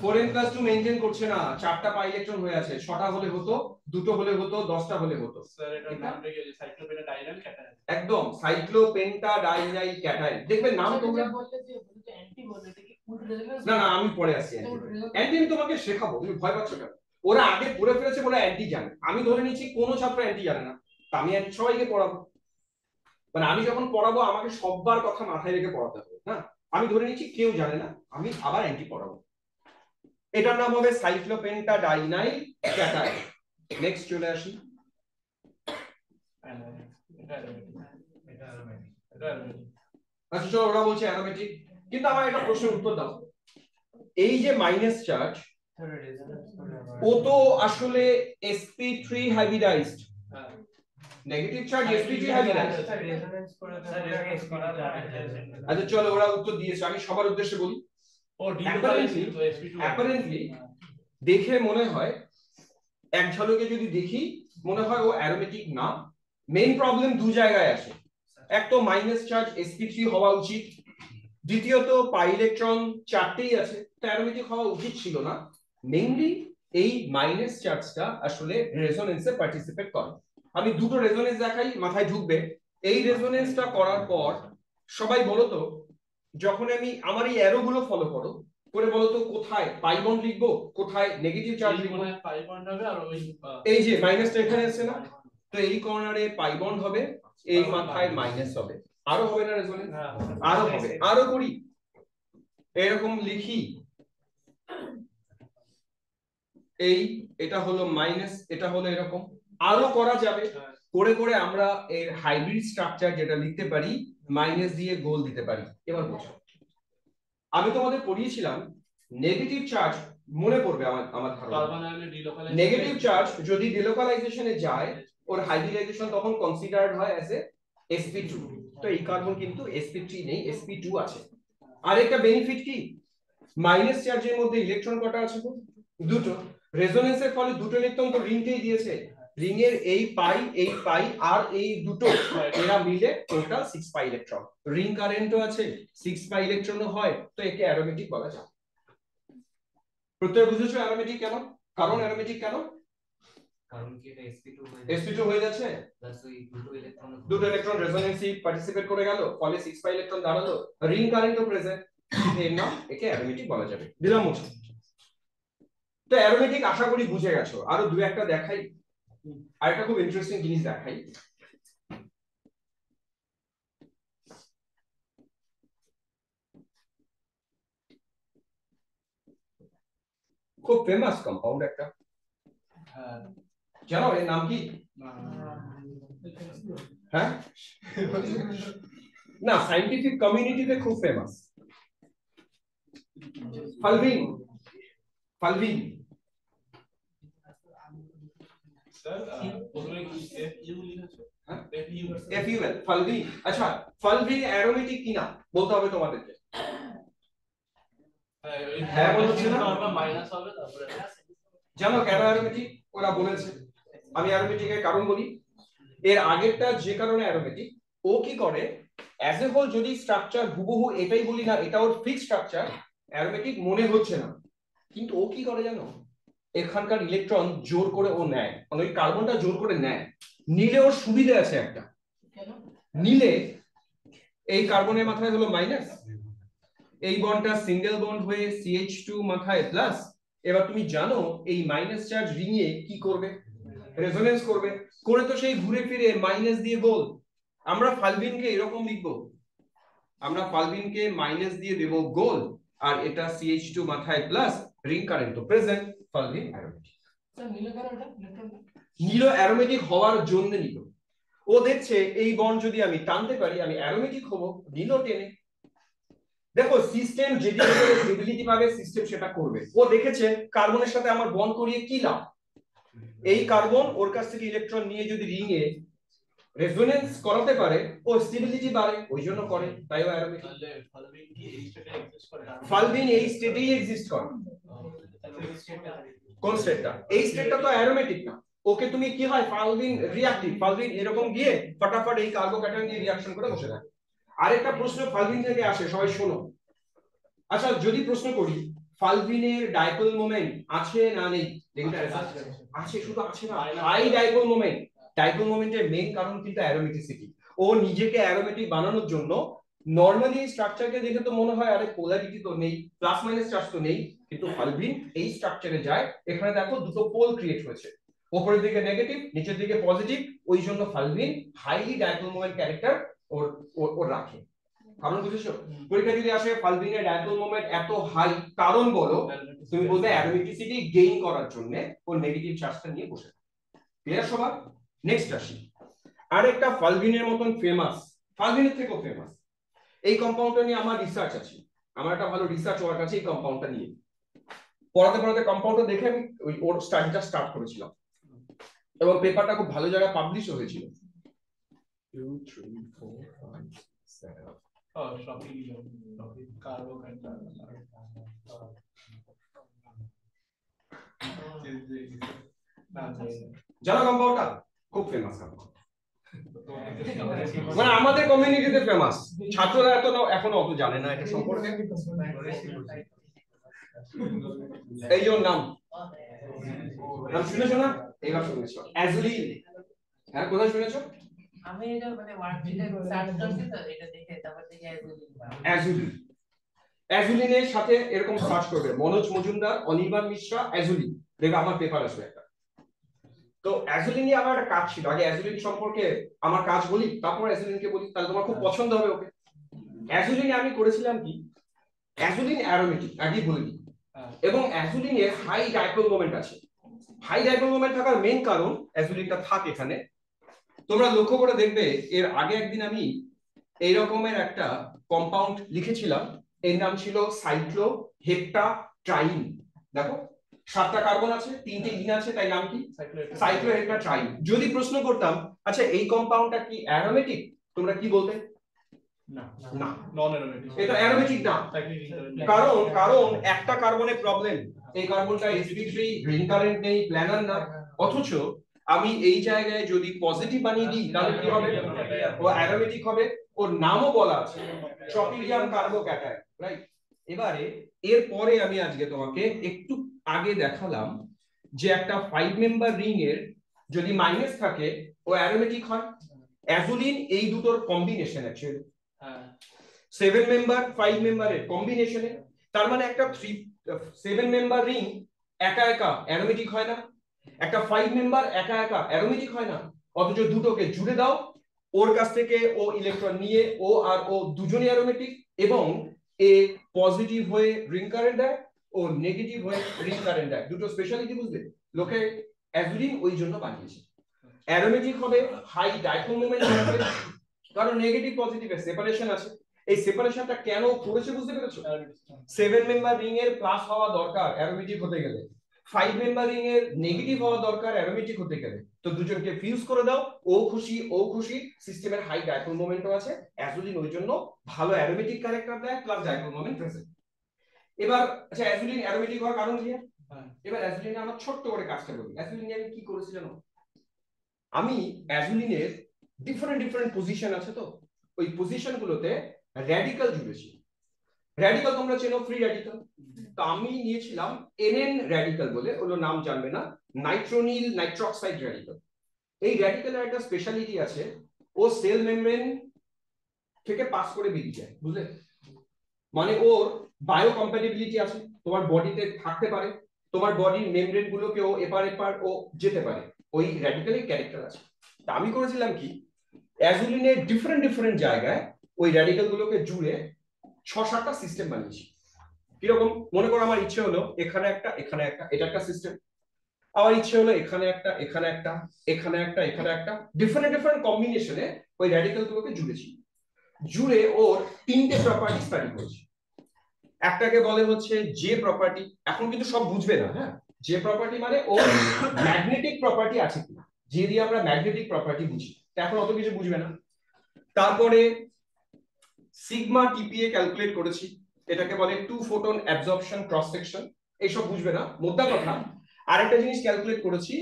4n+2 মেইনটেইন করছে না, চারটা পাই ইলেকট্রন হয়ে আছে, 6টা হলে হতো, দুটো হলে হতো, 10টা হলে হতো। স্যার এটার নাম কি? সাইক্লোপেন্টাডাইনাইল ক্যাটায়ন। একদম সাইক্লোপেন্টাডাইনাইল ক্যাটায়ন। দেখবে নাম তোমরা বললে যে অ্যান্টি বললে এটা কি উল্টো রেজোনেন্স? না না আমি পরে আসছি। অ্যান্টি আমি তোমাকে শেখাবো, তুমি ভয় পাচ্ছ কেন? ওরা আগে পড়ে ফেলেছে বলে অ্যান্টি জানে। আমি ধরে নিচ্ছি কোনো ছাত্র অ্যান্টি জানে না, তা আমি সবাইকে পড়াবো। মানে আমি যখন পড়াবো আমাকে সববার কথা মাথায় রেখে পড়াতে হবে, না আমি ধরে নিচ্ছি কেউ জানে না, আমি আবার অ্যান্টি পড়াবো। এটার নাম হবে সাইক্লোপেন্টাডাইনাইল ক্যাটায়ন। নেক্সট চলে আসি। আচ্ছা চলো, ওরা বলছে অ্যারোমেটিক, কিন্তু আমার একটা প্রশ্নের উত্তর দাও। এই যে মাইনাস চার্জ, ও তো আসলে sp3 hybridised, negative charge sp3 hybridised. আচ্ছা চলো ওরা উত্তর দিয়েছে, আমি সবার উদ্দেশ্যে বলি। অ্যাপারেন্টলি দেখে মনে হয়, এক ঝলকে যদি দেখি মনে হয় ও অ্যারোমেটিক না। মেইন প্রবলেম দু জায়গায় আসে, এক তো মাইনাস চার্জ sp3 হওয়া উচিত, দ্বিতীয়ত পাই ইলেকট্রন চারটেই আছে, তো অ্যারোমেটিক হওয়া উচিত ছিল না। মেইনলি এই মাইনাস চার্জটা আসলে রেজোনেন্সে পার্টিসিপেট করে। আমি দুটো রেজোনেন্স দেখাই, মাথায় ঢুকবে। এই রেজোনেন্সটা করার পর সবাই বলো তো, যখন আমি আমার এই অ্যারো গুলো ফলো করো করে বলো তো কোথায় পাই বন্ড লিখবো, কোথায় নেগেটিভ চার্জ লিখবো? পাই বন্ড হবে, আর ওই এই যে মাইনাসটা এখানে আছে না, তো এই কর্নারে পাই বন্ড হবে, এই মাথায় মাইনাস হবে। আরো হবে না রেজোনেন্স? আরো হবে, আরো করি, এরকম লিখি। এই এটা হলো মাইনাস, এটা হলো এরকম, আরো করা যাবে। করে করে আমরা এর হাইব্রিড স্ট্রাকচার যেটা লিখতে পারি, মাইনাস দিয়ে গোল দিতে পারি। এবার বুঝো, আমি তোমাদের পড়িয়েছিলাম নেগেটিভ চার্জ, মনে পড়বে আমার ধারণা, নেগেটিভ চার্জ যদি ডিলোকালাইজেশনে যায় ওর হাইব্রিডাইজেশন তখন কনসিডার্ড হয় অ্যাজ এ sp2। তো এই কার্বন কিন্তু sp3 নেই, sp2 আছে। আর একটা বেনিফিট কি, মাইনাস চার্জের মধ্যে ইলেকট্রন কটা আছে? দুটো। রেজোনেন্সের ফলে দুটো ইলেকট্রন তো রিংকেই দিয়েছে, রিং এর এই পাই আর এই দুটো এরা মিলে টোটাল 6 পাই ইলেকট্রন। রিং কারেন্টও আছে, 6 পাই ইলেকট্রনও হয়, তো একে অ্যারোমেটিক বলা যায়। প্রত্যেক বুঝেছো অ্যারোমেটিক কেন? কারণ অ্যারোমেটিক কেন? কারণ কি এটা sp2 হয়ে যাচ্ছে, প্লাস ওই দুটো ইলেকট্রন রেজোনেন্সে পার্টিসিপেট করে গেল, ফলে 6 পাই ইলেকট্রন দাঁড়ালো, রিং কারেন্টও প্রেজেন্ট, এর নাম একে অ্যারোমেটিক বলা যাবে। দিলাম মুছে। তো অ্যারোমেটিক আশা করি বুঝে গেছো। আরো দু একটা দেখাই, আরেকটা খুব ইন্টারেস্টিং জিনিস দেখাই। খুব ফেমাস কম্পাউন্ড একটা, জানো এর নাম কি? হ্যাঁ না, সায়েন্টিফিক কমিউনিটিতে খুব ফেমাস, ফালভিন। ফালভিন FUL ফালভিন। আচ্ছা, ফালভিন অ্যারোমেটিক কিনা বলতে হবে তোমাদেরকে। হ্যাঁ বলছি না, জানো কেন অ্যারোমেটিক? ওরা বলেছে। আমি অ্যারোমেটিকের কারণ বলি। এর আগেরটা যে কারণে অ্যারোমেটিক, ও কি করে অ্যাজ এ হোল যদি স্ট্রাকচার হুবহু এটাই বলি না এটা ওর ফিক্সড স্ট্রাকচার, অ্যারোমেটিক মনে হচ্ছে না, কিন্তু ও কি করে জানো, এখানকার ইলেকট্রন জোর করে ও নেয়, মানে ওই কার্বনটা জোর করে নেয়। নিলে ওর সুবিধা আছে একটা, নিলে এই কার্বনের মাথায় হলো মাইনাস, এই বন্ডটা সিঙ্গেল বন্ড হয়ে CH2 মাথায় প্লাস। এবার তুমি জানো এই মাইনাস চার্জ রিং এ কি করবে? রেজোনেন্স করবে, করে তো সেই ঘুরে ফিরে মাইনাস দিয়ে গোল। আমরা ফালভিনকে এরকম লিখবো, আমরা ফালভিনকে মাইনাস দিয়ে দেব গোল, আর এটা CH2 মাথায় প্লাস, রিং কারেন্ট তো প্রেজেন্ট, ফালভিন অ্যারোমেটিক। নীল অ্যারোমেটিক হওয়ার জন্য নিল, ও দেখছে এই বন্ড যদি আমি টানতে পারি আমি অ্যারোমেটিক হব, নীল টেনে। দেখো সিস্টেম যেদিকে স্টেবিলিটি পাবে সিস্টেম সেটা করবে। ও দেখেছে কার্বনের সাথে আমার বন্ড করিয়ে কি লাভ, এই কার্বন ওর কাছ থেকে ইলেকট্রন নিয়ে যদি রিং এ রেজোনেন্স করাতে পারে ও স্টেবিলিটি বাড়ে, ওই জন্য করে, তাই ও অ্যারোমেটিক। ফালভিন এই স্টেটেই এক্সিস্ট করে। কোন স্টেটটা? এই স্টেটটা তো অ্যারোমেটিক না, ওকে তুমি কি হয় ফালভিন রিঅ্যাক্টিভ, ফালভিন এরকম গিয়ে ফটাফট এই কার্বোক্যাটায়ন দিয়ে রিঅ্যাকশন করে বসে থাকে। আরেকটা প্রশ্ন ফালভিন থেকে আসে, সবাই শোনো। আচ্ছা যদি প্রশ্ন করি ফালভিনের ডাইপোল মোমেন্ট আছে না নেই? আছে, শুধু আছে না, হাই ডাইপোল মোমেন্ট। ডাইপোল মোমেন্টের মেইন কারণ কিন্তু অ্যারোমেটিসিটি। ও নিজেকে অ্যারোমেটিক বানানোর জন্য নরমালি স্ট্রাকচারকে দেখে তো মনে হয় আরে পোলারিটি তো নেই, প্লাস মাইনাস চার্জ তো নেই, কিন্তু ফালভিন এই স্ট্রাকচারে যায়, এখানে দেখো দুটো পোল ক্রিয়েট হয়েছে, উপরের দিকে নেগেটিভ নিচের দিকে পজিটিভ, ওই জন্য ফালভিন হাইলি ডাইপোল মোমেন্ট ক্যারেক্টার ওর ওর রাখে। কারণ বুঝেছো? পরীক্ষা যদি আসে ফালভিনের ডাইপোল মোমেন্ট এত হাই, কারণ বলো, তুমি বলবে অ্যারোমেটিসিটি গেইন করার জন্য ও নেগেটিভ চার্জটা নিয়ে বসে থাকে। ক্লিয়ার সবার? নেক্সট আসি আরেকটা ফালভিনের মতন ফেমাস, ফালভিনের থেকেও ফেমাস এই কম্পাউন্ডটা নিয়ে আমার রিসার্চ আছে, আমার একটা ভালো রিসার্চ ওর কাছে এই কম্পাউন্ডটা নিয়ে। পড়াতে পড়াতে কম্পাউন্ডটা দেখে আমি ওর স্টাডিটা স্টার্ট করেছিলাম, এবং পেপারটা খুব ভালো জায়গায় পাবলিশও হয়েছিল। 2 3 4 5 7 জানো কম্পাউন্ডটা খুব ফেমাস কম্পাউন্ড, মানে আমাদের কমিউনিটিতে ফেমাস, ছাত্ররা এত এখনো অত জানে না এটা সম্পর্কে। এই যে নাম শুনেছো না? এইবার শুনেছো অ্যাজুলিন। হ্যাঁ কোথায় শুনেছো? আমি এটা মানে ওয়ার্ডটা সার্চ করছি তো, এটা দেখে তারপর থেকে অ্যাজুলিন। অ্যাজুলিনের সাথে এরকম সার্চ করবে মনোজ মজুমদার, অনির্বাণ মিশ্রা, অ্যাজুলিন, দেখবে আমার পেপার আসবে একটা। তো অ্যাজুলিন নিয়ে আমার একটা কাজ ছিল, আগে অ্যাজুলিন সম্পর্কে আমার কাজ বলি তারপর অ্যাজুলিনকে বলি, তাহলে তোমার খুব পছন্দ হবে ওকে। অ্যাজুলিনে আমি করেছিলাম কি, অ্যাজুলিন অ্যারোমেটিক আগেই বলে দিই, এবং অ্যাজুলিনের হাই ডাইপোল মোমেন্ট আছে। হাই ডাইপোল মোমেন্ট থাকার মেইন কারণ অ্যাজুলিনটা থাকে এখানে, তোমরা লক্ষ্য করে দেখবে এর আগে একদিন আমি এই রকমের একটা কম্পাউন্ড লিখেছিলাম, এর নাম ছিল সাইক্লোহেপ্টাট্রাইন। দেখো 7টা কার্বন আছে, 3টে ইন আছে, তাই নাম কি সাইক্লোহেপ্টাট্রাইন। যদি প্রশ্ন করতাম আচ্ছা এই কম্পাউন্ডটা কি অ্যারোমেটিক, তোমরা কি বলতে? না, নন অ্যারোমেটিক, এটা অ্যারোমেটিক না। কারণ একটা কার্বনের প্রবলেম, এই কার্বনটা sp3, রিং কারেন্ট নেই, প্ল্যানার না, অথচ আমি এই জায়গায় যদি পজিটিভ বানিয়ে দিই তাহলে কি হবে? ও অ্যারোমেটিক হবে। ওর নামও বলা আছে, ট্রপিলিয়াম কার্বোক্যাটায়ন, রাইট? এবারে এরপরে আমি আজকে তোমাকে একটু আগে দেখালাম যে একটা 5 মেম্বার রিং এর যদি মাইনাস থাকে ও অ্যারোমেটিক হয়। অ্যাজুলিন এই দুটোর কম্বিনেশন অ্যাকচুয়ালি, 7 মেম্বার 5 মেম্বারের কম্বিনেশনে। তার মানে একটা 7 মেম্বার রিং একা একা অ্যারোমেটিক হয় না, একটা 5 মেম্বার একা একা অ্যারোমেটিক হয় না। অথচ দুটোকে জুড়ে দাও, ওর কাছ থেকে ও ইলেকট্রন নিয়ে ও আর ও দুজনই অ্যারোমেটিক, এবং এ পজিটিভ হয়ে রিং কারেন্ট দেয় ও নেগেটিভ হয়ে রিং কারেন্ট দেয়। দুটো স্পেশালিটি বুঝলে লোকে অ্যাজুলিন ওই জন্য বানিয়েছে। অ্যারোমেটিক হবে, হাই ডাইপোল মোমেন্ট হবে, কারণ নেগেটিভ পজিটিভের সেপারেশন আছে। এই সেপারেশনটা কেন করেছে বুঝতে পেরেছো? 7 মেম্বার রিং এর প্লাস হওয়া দরকার অ্যারোমেটিক হতে গেলে, 5 মেম্বার রিং এর নেগেটিভ হওয়া দরকার অ্যারোমেটিক হতে গেলে। তো দুজনকে ফিউজ করে দাও, ও খুশি, সিস্টেমের হাই ডাইপোল মোমেন্টও আছে, অ্যাজুলিন ওই জন্য ভালো অ্যারোমেটিক ক্যারেক্টার দেয় প্লাস ডাইপোল মোমেন্ট প্রেজেন্ট। এবার আচ্ছা, অ্যাজুলিন অ্যারোমেটিক হওয়ার কারণ কি? এবার অ্যাজুলিনে আমরা ছোট্ট করে কাজটা করি। অ্যাজুলিনে আমি কি করেছি জানো? আমি অ্যাজুলিনের ডিফারেন্ট পজিশন আছে, তো ওই পজিশন গুলোতে র্যাডিক্যাল জুড়েছি। র্যাডিক্যাল তোমরা চেনো, ফ্রি র্যাডিক্যাল। তো আমি নিয়েছিলাম এনএন র্যাডিক্যাল বলে, ওগুলো নাম জানবে না, নাইট্রোনিল নাইট্রক্সাইড র্যাডিক্যাল। এই র্যাডিক্যালের একটা স্পেশালিটি আছে, ও সেল মেমব্রেন থেকে পাস করে বেরিয়ে যায়, বুঝলে? মানে ওর বায়ো কম্প্যাটিবিলিটি আছে, তোমার বডিতে থাকতে পারে, তোমার বডির মেমব্রেন গুলোকেও এপার ও যেতে পারে, ওই র্যাডিক্যালের ক্যারেক্টার আছে। তা আমি করেছিলাম কি, অ্যাজুলিনের ডিফারেন্ট জায়গায় ওই র্যাডিক্যাল গুলোকে জুড়ে 6-7টা সিস্টেম বানিয়েছি। কিরকম? মনে করো আমার ইচ্ছে হলো এখানে একটা, এটা একটা সিস্টেম। আমার ইচ্ছে হলো এখানে একটা, এখানে একটা, ডিফারেন্ট কম্বিনেশনে ওই র্যাডিক্যাল গুলোকে জুড়েছি। জুড়ে ওর 3টে প্রপার্টি স্টাডি করেছি। একটাকে বলে হচ্ছে যে প্রপার্টি, এখন কিন্তু সব বুঝবে না, হ্যাঁ? যে প্রপার্টি মানে ওর ম্যাগনেটিক প্রপার্টি আছে কিনা, যে দিয়ে আমরা ম্যাগনেটিক প্রপার্টি বুঝি, এখন অত কিছু বুঝবে না। তারপরে সিগমা টিপিএ ক্যালকুলেট করেছি, এটাকে বলে two photon absorption cross section, এইসব বুঝবে না মোদ্দা কথা। আরেকটা জিনিস ক্যালকুলেট করেছি,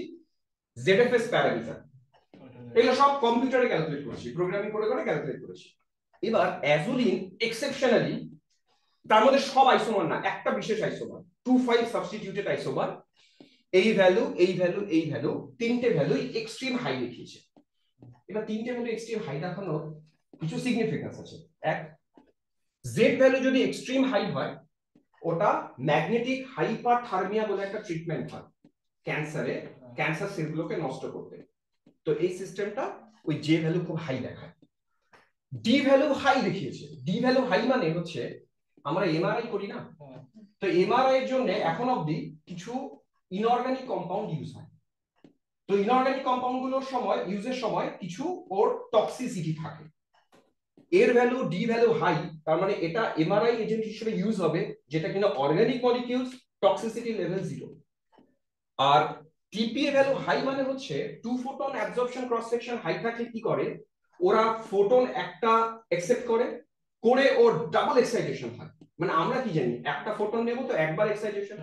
জেডএফএস প্যারামিটার। এগুলো সব কম্পিউটারে ক্যালকুলেট করেছি, প্রোগ্রামিং করে ক্যালকুলেট করেছি। এবার অ্যাজুলিন এক্সেপশনালি, তার মধ্যে সব আইসোমার না, একটা বিশেষ আইসোমার 2,5 সাবস্টিটিউটেড আইসোমার, এই ভ্যালু 3টে ভ্যালুই এক্সট্রিম হাই দেখিয়েছে। এবার 3টে ভ্যালু এক্সট্রিম হাই দেখানোর কিছু সিগনিফিকেন্স আছে। এক, জেড ভ্যালু যদি এক্সট্রিম হাই হয়, ওটা ম্যাগনেটিক হাইপারথার্মিয়া বলে একটা ট্রিটমেন্ট হয় ক্যান্সার সেলগুলোকে নষ্ট করতে। তো এই সিস্টেমটা ওই জে ভ্যালু খুব হাই দেখায়। ডি ভ্যালু হাই দেখিয়েছে। ডি ভ্যালু হাই মানে হচ্ছে আমরা এমআরআই করি না, তো এমআরআই এর জন্য এখন অবধি কিছু ইনঅর্গানিক কম্পাউন্ড ইউজ হয়। তো ইনঅর্গানিক কম্পাউন্ড গুলোর ইউজের সময় কিছু ওর টক্সিসিটি থাকে। এর ভ্যালু ডি ভ্যালু হাই, তার মানে এটা এমআরআই এজেন্ট হিসেবে ইউজ হবে, যেটা কিনা অর্গানিক মলিকিউলস, টক্সিসিটি লেভেল 0। আর টিপিএ ভ্যালু হাই মানে হচ্ছে two photon absorption cross section high থাকলে কি করে, ওরা ফোটন একটা অ্যাকসেপ্ট করে ওর ডাবল এক্সাইটেশন থাকে। মানে আমরা কি জানি, একটা ফোটন নেব তো একবার এক্সাইটেশন।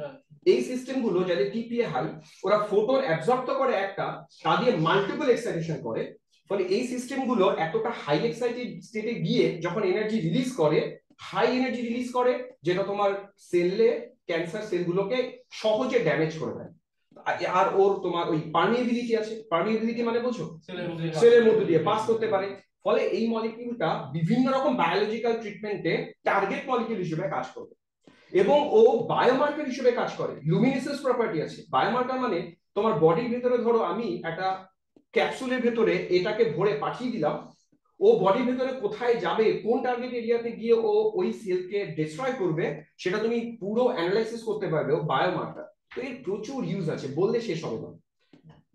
এই সিস্টেম গুলো যাদের টিপিএ হাই, ওরা ফোটন অ্যাবজর্ব তো করে একটা, তা দিয়ে মাল্টিপল এক্সাইটেশন করে। ফলে এই সিস্টেম গুলো এতটা হাই এক্সাইটেড স্টেটে গিয়ে যখন এনার্জি রিলিজ করে, হাই এনার্জি রিলিজ করে, যেটা তোমার সেলে ক্যান্সার সেলগুলোকে সহজে ড্যামেজ করে দেয়। আর ওর তোমার ওই পার্মিয়েবিলিটি আছে, পার্মিয়েবিলিটি মানে বুঝছো, সেলের মধ্যে দিয়ে পাস করতে পারে। ফলে এই মলিকিউলটা বিভিন্ন রকম বায়োলজিক্যাল ট্রিটমেন্টে টার্গেট মলিকিউল হিসেবে কাজ করবে, এবং ও বায়োমার্কার হিসেবে কাজ করে। লুমিনেসেন্স প্রপার্টি আছে। বায়োমার্কার মানে তোমার বডির ভিতরে, ধরো আমি একটা ক্যাপসুলের ভেতরে এটাকে ভরে পাঠিয়ে দিলাম, ও বডির ভেতরে কোথায় যাবে, কোন টার্গেট এরিয়াতে গিয়ে ও ওই সেলকে ডিস্ট্রয় করবে, সেটা তুমি পুরো অ্যানালাইসিস করতে পারবে ও বায়োমার্কার। তো এর প্রচুর ইউজ আছে, বললে শেষ হবে না,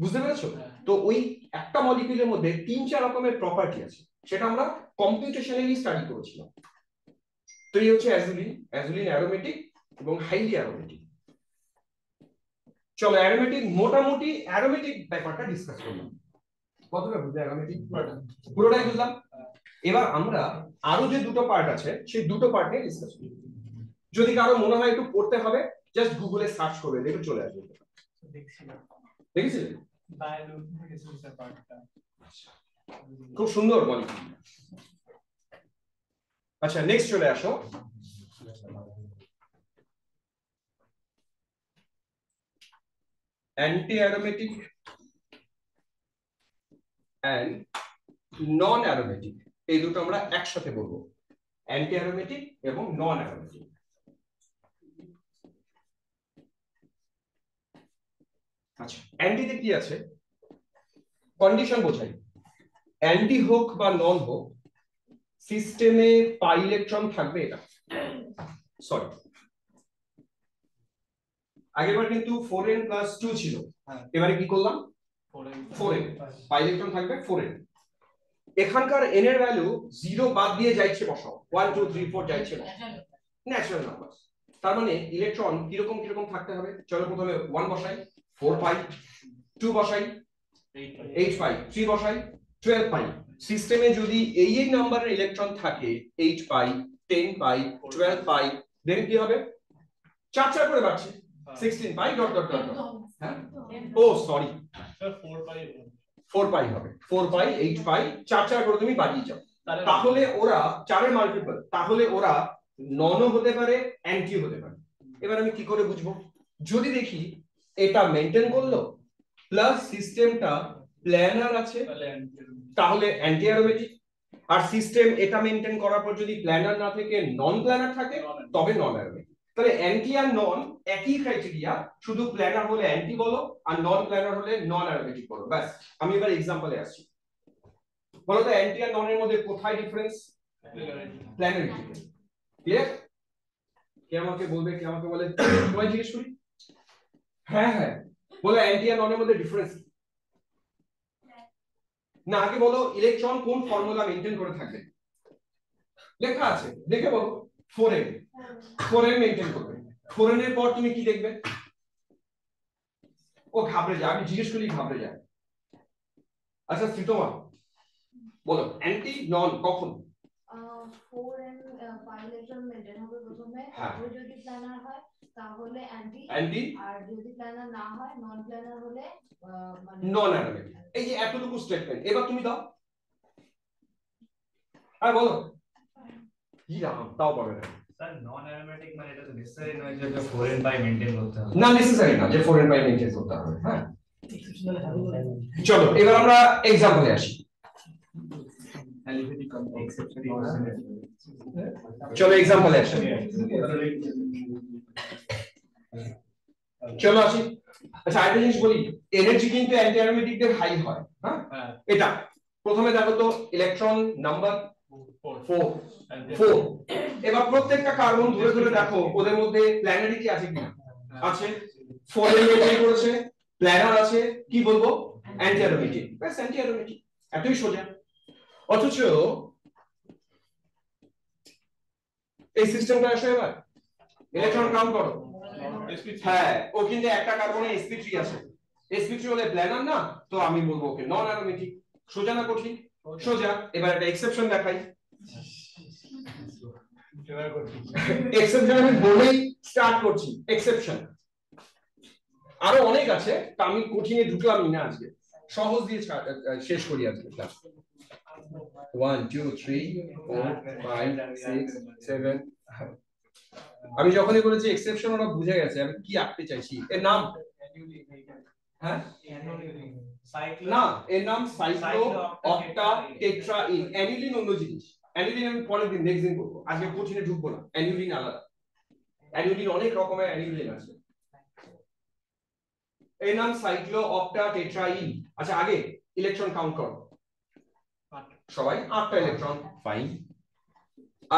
বুঝতে পেরেছো? তো ওই একটা মলিকিউলের মধ্যে 3-4 রকমের প্রপার্টি আছে, সেটা আমরা কম্পিউটেশনালি স্টাডি করেছিলাম। তো এই হচ্ছে অ্যাজুলিন অ্যারোমেটিক এবং হাইলি অ্যারোমেটিক। চলো অ্যারোমেটিক, মোটামুটি অ্যারোমেটিক ব্যাপারটা ডিসকাস করলাম। কতটা বুঝলে অ্যারোমেটিক? পুরোটাই বুঝলাম। এবার আমরা আরো যে দুটো পার্ট আছে সেই দুটো পার্ট নিয়ে ডিসকাস করি। যদি কারো মনে হয় একটু পড়তে হবে, জাস্ট গুগলে সার্চ করবে, দেখে চলে আসবে। দেখেছিলেন? খুব সুন্দর মলিকিউল। আচ্ছা নেক্সট চলে আসো, anti aromatic and non aromatic, এই দুটো আমরা একসাথে বলবো, অ্যান্টি অ্যারোমেটিক এবং নন অ্যারোমেটিক। আচ্ছা অ্যান্টিতে কি আছে, কন্ডিশন বোঝাই, অ্যান্টি হোক বা নন হোক সিস্টেমে পাই ইলেকট্রন থাকবে, এটা সরি আগেরবার কিন্তু 4n + 2 ছিল, এবারে কি করলাম 4n, পাই ইলেকট্রন থাকবে 4n। এখানকার n এর ভ্যালু 0 বাদ দিয়ে যাইছে বসাও, 1 2 3 4 যাইছে ন্যাচারাল নাম্বার। তার মানে ইলেকট্রন কিরকম কিরকম থাকতে হবে, চলো প্রথমে 1 বসাই 4 পাই, 2 বসাই 8 পাই, 3 বসাই 12 পাই। সিস্টেমে যদি এই নাম্বারের ইলেকট্রন থাকে 8 পাই 10 পাই 12 পাই, দেন কি হবে, 4 4 করে বাড়ছে 16 পাই ডট ডট ডট। হ্যাঁ ও সরি 4 পাই হবে, 4 পাই 8 পাই 4 4 করে তুমি বাড়িয়ে যাও, তাহলে ওরা 4 এর মাল্টিপল, তাহলে ওরা ননও হতে পারে অ্যান্টিও হতে পারে। এবার আমি কি করে বুঝবো, যদি দেখি এটা মেইনটেইন করলো প্লাস সিস্টেমটা প্ল্যানার আছে তাহলে অ্যান্টি অ্যারোমেটিক, আর সিস্টেম এটা মেইনটেইন করার পর যদি প্ল্যানার না থেকে নন প্ল্যানার থাকে তবে নন অ্যারোমেটিক। তাহলে অ্যান্টি আর নন একই ক্রাইটেরিয়া, শুধু প্ল্যানার হলে অ্যান্টি বলো আর নন প্ল্যানার হলে নন অ্যারোমেটিক বলো, ব্যাস। আমি এবার এক্সাম্পলে আসছি, বলো তো অ্যান্টি আর নন এর মধ্যে কোথায় ডিফারেন্স, প্ল্যানারিটিতে। ক্লিয়ার? কে আমাকে বলবে, কে আমাকে বলে, সবাই জিজ্ঞেস করি। হ্যাঁ হ্যাঁ বলো অ্যান্টি আর ননের মধ্যে ডিফারেন্স না, আগে বলো ইলেকট্রন কোন ফর্মুলা মেইনটেইন করে থাকবে, লেখা আছে দেখে বলো। 4n, 4n মেইনটেইন করবে, 4n এর পর তুমি কি দেখবে, ও ঘাবড়ে যায়, আমি জিজ্ঞেস করি ঘাবড়ে যায়। আচ্ছা শ্রীতমা বলো অ্যান্টি নন কখন, 4n পাই ইলেকট্রন মেইনটেইন হবে প্রথমে, হ্যাঁ। তারপর যদি প্ল্যানার হয় তাহলে অ্যান্টি, অ্যান্টি আর যদি প্ল্যানার না হয় নন প্ল্যানার হলে মানে নন অ্যারোমেটিক। এই যে এতটুকু স্টেটমেন্ট, এবার তুমি দাও, হ্যাঁ বলো। কি রাম তাও পাবে না স্যার নন অ্যারোমেটিক মানে এটা তো নেসেসারি নয় যে 4n পাই মেইনটেইন করতে হবে, না, নেসেসারি না যে 4n পাই মেইনটেইন করতে হবে। হ্যাঁ চলো এবার আমরা এক্সাম্পলে আসি, চলো এক্সাম্পলে আসি, চলো আসি। আচ্ছা আরেকটা জিনিস বলি, এনার্জি কিন্তু অ্যান্টি অ্যারোমেটিকদের হাই হয়। হ্যাঁ এটা প্রথমে দেখো তো ইলেকট্রন নাম্বার 4 4, এবার প্রত্যেকটা কার্বন ধরে ধরে দেখো ওদের মধ্যে প্ল্যানারিটি আছে কিনা, আছে, 4 এর মেইনটেইন করেছে, প্ল্যানার আছে, কি বলবো অ্যান্টি অ্যারোমেটিক, ব্যাস অ্যান্টি অ্যারোমেটিক, এতই সোজা। অথচ এই সিস্টেমটা আসে, এবার ইলেকট্রন কাউন্ট করো, হ্যাঁ ও কিন্তু একটা কার্বনে sp3 আছে, sp3 হলে প্ল্যানার না, তো আমি বলবো ওকে নন অ্যারোমেটিক। সোজা না কঠিন, সোজা। এবার একটা এক্সেপশন দেখাই, এক্সেপশন আমি বলেই স্টার্ট করছি, এক্সেপশন আরো অনেক আছে, তা আমি কঠিনে ঢুকলামই না আজকে, সহজ দিয়ে শেষ করি আজকে ক্লাস। 1 2 3 4 5 6 7, আমি যখনই বলেছি এক্সেপশন ওরা বুঝে গেছে আমি কি আঁকতে চাইছি। এর নাম, হ্যাঁ না, এর নাম সাইক্লো অক্টা টেট্রাইন। অ্যানিলিন অন্য জিনিস, অ্যানিলিন আমি পরের দিন নেক্সট দিন করবো, আজকে কঠিনে ঢুকবো না। অ্যানিলিন আলাদা, অ্যানিলিন অনেক রকমের অ্যানিলিন আছে। এর নাম সাইক্লো অক্টা টেট্রাইন। আচ্ছা আগে ইলেকট্রন কাউন্ট করো সবাই, 8টা ইলেকট্রন, ফাইন।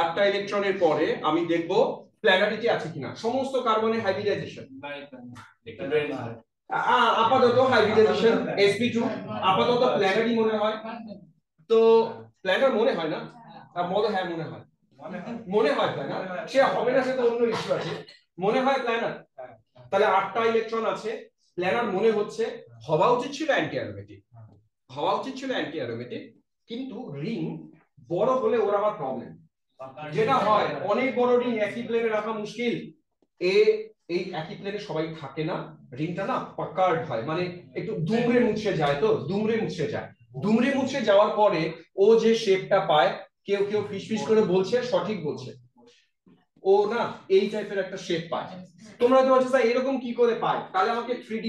8টা ইলেকট্রনের পরে আমি দেখব প্ল্যানারিটি আছে কিনা, সমস্ত কার্বনের হাইব্রিডাইজেশন, আপাতত হাইব্রিডাইজেশন sp2, আপাতত প্ল্যানারি মনে হয়, তো প্ল্যানার মনে হয় না, হ্যাঁ মনে হয় প্ল্যানার, সে হবে না সেটা অন্য ইস্যু আছে, মনে হয় প্ল্যানার। তাহলে 8টা ইলেকট্রন আছে, প্ল্যানার মনে হচ্ছে, হওয়া উচিত ছিল অ্যান্টি অ্যারোমেটিক, হওয়া উচিত ছিল অ্যান্টি অ্যারোমেটিক, কিন্তু রিং বড় হলে ওর আবার প্রবলেম, যেটা হয় অনেক বড় রিং একই প্লেনে রাখা মুশকিল, এ এই একই প্লেনে সবাই থাকে না, রিংটা না পাকার্ড হয়, মানে একটু দুমড়ে মুচড়ে যায়, তো দুমড়ে মুচড়ে যায়। দুমড়ে মুচড়ে যাওয়ার পরে ও যে শেপটা পায়, কেউ কেউ ফিসফিস করে বলছে, সঠিক বলছে, ও না এই টাইপের একটা শেপ পায়। তোমরা তো বলছো স্যার এরকম কি করে পায়, তাহলে আমাকে 3D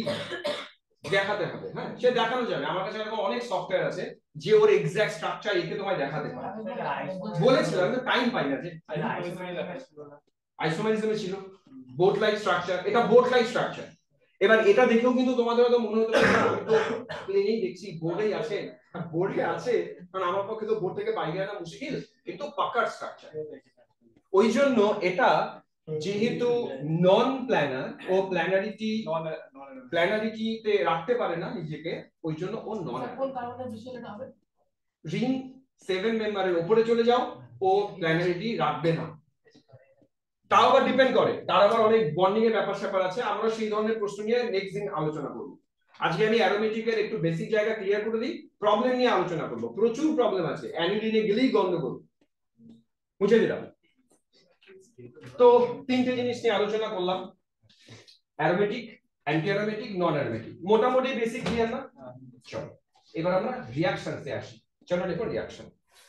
দেখাতে হবে। হ্যাঁ, সে দেখানো যাবে, আমার কাছে এরকম অনেক সফটওয়্যার আছে যে ওর এক্সাক্ট স্ট্রাকচার এঁকে তোমায় দেখাতে পারে। বলেছিলাম তো টাইম পাই না, যে আইসোমেরিজমে ছিল বোট লাইক স্ট্রাকচার, এটা বোট লাইক স্ট্রাকচার। এবার এটা দেখেও কিন্তু তোমাদের হয়তো মনে হতে পারে আমি তো প্লেনেই দেখছি, বোর্ডেই আছে, বোর্ডে আছে, কারণ আমার পক্ষে তো বোর্ড থেকে বাইরে আনা মুশকিল, কিন্তু পাকার স্ট্রাকচার। ওই জন্য এটা যেহেতু নন প্ল্যানার, ও প্ল্যানারিটিতে রাখতে পারে না নিজেকে, ওই জন্য ও নন। রিং 7 মেম্বারের উপরে চলে যাও, ও প্ল্যানারিটি রাখবে না। তাও আবার ডিপেন্ড করে, তার আবার অনেক বন্ডিং এর ব্যাপার স্যাপার আছে, আমরা সেই ধরনের প্রশ্ন নিয়ে নেক্সট দিন আলোচনা করব। আজকে আমি অ্যারোমেটিকের একটু বেসিক জায়গা ক্লিয়ার করে দিই, প্রবলেম নিয়ে আলোচনা করব। প্রচুর প্রবলেম আছে, অ্যানিলিনে গেলেই গন্ডগোল, বুঝে দিলাম। তো তিনটে জিনিস নিয়ে আলোচনা করলাম, অ্যারোমেটিক, অ্যান্টি অ্যারোমেটিক, নন অ্যারোমেটিক, মোটামুটি বেসিক ক্লিয়ার না? চলো এবার আমরা রিঅ্যাকশনসে আসি। চলো দেখো রিঅ্যাকশন,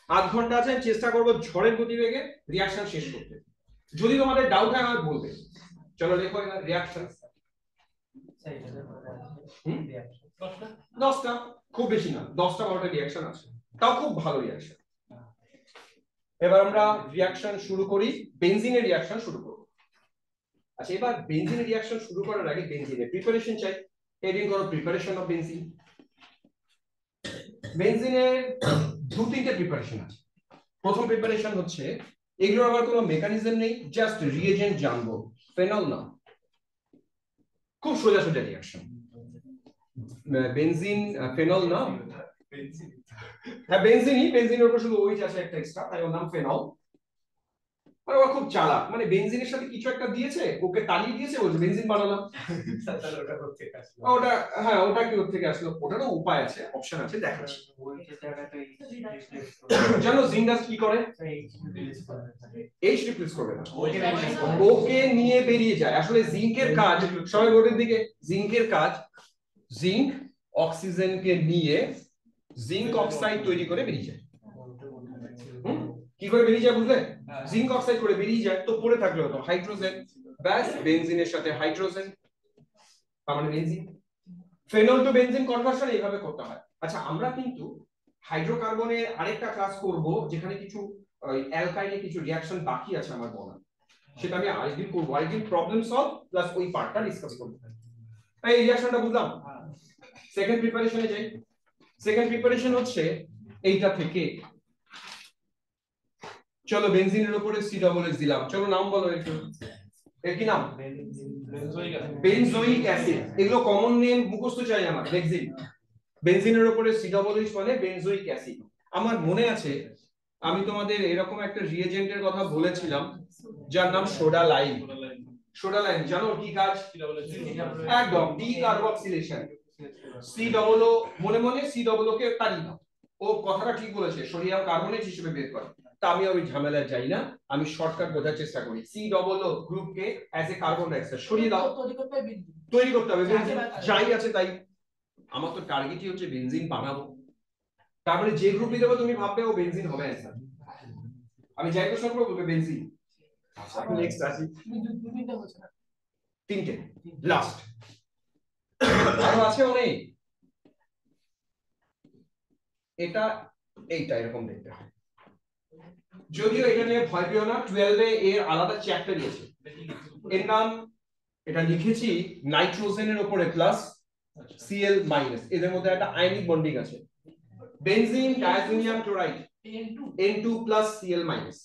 আধ ঘন্টা আছে, আমি চেষ্টা করব ঝড়ের গতিবেগে রিঅ্যাকশন শেষ করতে। যদি তোমাদের ডাউট হয় আমাকে বলবে। চলো দেখো এবার রিঅ্যাকশন। 10টা, খুব বেশি না, 10টা 12টা রিঅ্যাকশন আছে, তাও খুব ভালো রিঅ্যাকশন। এবার আমরা রিঅ্যাকশন শুরু করি, বেনজিনের রিঅ্যাকশন শুরু করব। আচ্ছা, এবার বেনজিনের রিঅ্যাকশন শুরু করার আগে বেনজিনের প্রিপারেশন চাই। হেডিং করো প্রিপারেশন অফ বেনজিন। বেনজিনের 2-3টে প্রিপারেশন আছে। প্রথম প্রিপারেশন হচ্ছে, এগুলোর আবার কোনো মেকানিজম নেই, জাস্ট রিএজেন্ট জানবো। ফেনল না, খুব সোজা সোজা রিঅ্যাকশন। বেনজিন ফেনল না, হ্যাঁ বেনজিনই, বেনজিনের উপর শুধু ওইচ আছে একটা এক্সট্রা, তাই ওর নাম ফেনল। মানে ও খুব চালাক, মানে বেনজিনের সাথে কিছু একটা দিয়েছে, ওকে তাড়িয়ে দিয়েছে, বলছে বেনজিন বানালাম। ওটা, হ্যাঁ ওটা কি ওর থেকে আসলো, ওটারও উপায় আছে, অপশন আছে, দেখাচ্ছি। জানো জিন্দাস কি করে? এইচ রিপ্লেস করবে না, ওকে নিয়ে বেরিয়ে যায়। আসলে জিঙ্কের কাজ, সবাই বোর্ডের দিকে, জিঙ্কের কাজ, জিঙ্ক অক্সিজেনকে নিয়ে জিঙ্ক অক্সাইড তৈরি করে বেরিয়ে যায়। কি করে বেরিয়ে যায় বুঝলে? জিঙ্ক অক্সাইড করে বেরিয়ে যায়, তো পড়ে থাকলো তো হাইড্রোজেন, ব্যাস বেনজিনের সাথে হাইড্রোজেন, তার মানে benzene. Phenol to benzene conversion এইভাবে করতে হয়। আচ্ছা, আমরা কিন্তু হাইড্রোকার্বনের আরেকটা ক্লাস করব, যেখানে কিছু অ্যালকাইনে কিছু রিঅ্যাকশন বাকি আছে আমার বলা, সেটা আমি আরেকদিন করব, আরেকদিন প্রবলেম সলভ প্লাস ওই পার্টটা ডিসকাস করব। এই রিঅ্যাকশনটা বুঝলাম। সেকেন্ড প্রিপারেশনে যাই। সেকেন্ড প্রিপারেশন হচ্ছে এইটা থেকে, চলো বেনজিনের উপরে সি ডবল এস দিলাম, চলো নাম বলো একটু, এর কি নাম? Benzoic acid. এগুলো কমন নেম মুখস্থ চাই আমার। বেনজিন, বেনজিনের উপরে সি ডবল এইচ মানে বেনজোইক অ্যাসিড। আমার মনে আছে আমি তোমাদের এরকম একটা রিএজেন্টের কথা বলেছিলাম যার নাম সোডা লাইম। সোডা লাইম জানো কি কাজ? একদম decarboxylation. C double O, মনে মনে সি ডবল ও কে তাড়িয়ে দাও। ও কথাটা ঠিক বলেছে, সোডিয়াম কার্বনেট হিসেবে বের করে। তা আমি ওই ঝামেলায় যাই না, আমি শর্টকাট বোঝার চেষ্টা করি। সি ডবল ও গ্রুপকে অ্যাজ এ কার্বন ডাইঅক্সাইড সরিয়ে দাও, তৈরি করতে হবে বেনজিন, যাই আছে তাই। আমার তো টার্গেটই হচ্ছে বেনজিন বানাবো, তার মানে যে গ্রুপই দেবো তুমি ভাববে ও বেনজিন হবে অ্যান্সার। আমি যাই প্রশ্ন করবো বলবে বেনজিন। নেক্সট আসি, তিনটে লাস্ট, আরো আছে অনেক। এটা এইটা এরকম দেখতে হয়, যদিও এটা নিয়ে ভয় পেও না, 12 এ এর আলাদা চ্যাপ্টার আছে। এর নাম, এটা লিখেছি নাইট্রোজেনের উপরে প্লাস Cl মাইনাস, এদের মধ্যে একটা আয়নিক বন্ডিং আছে। Benzene diazonium chloride N2 plus Cl minus.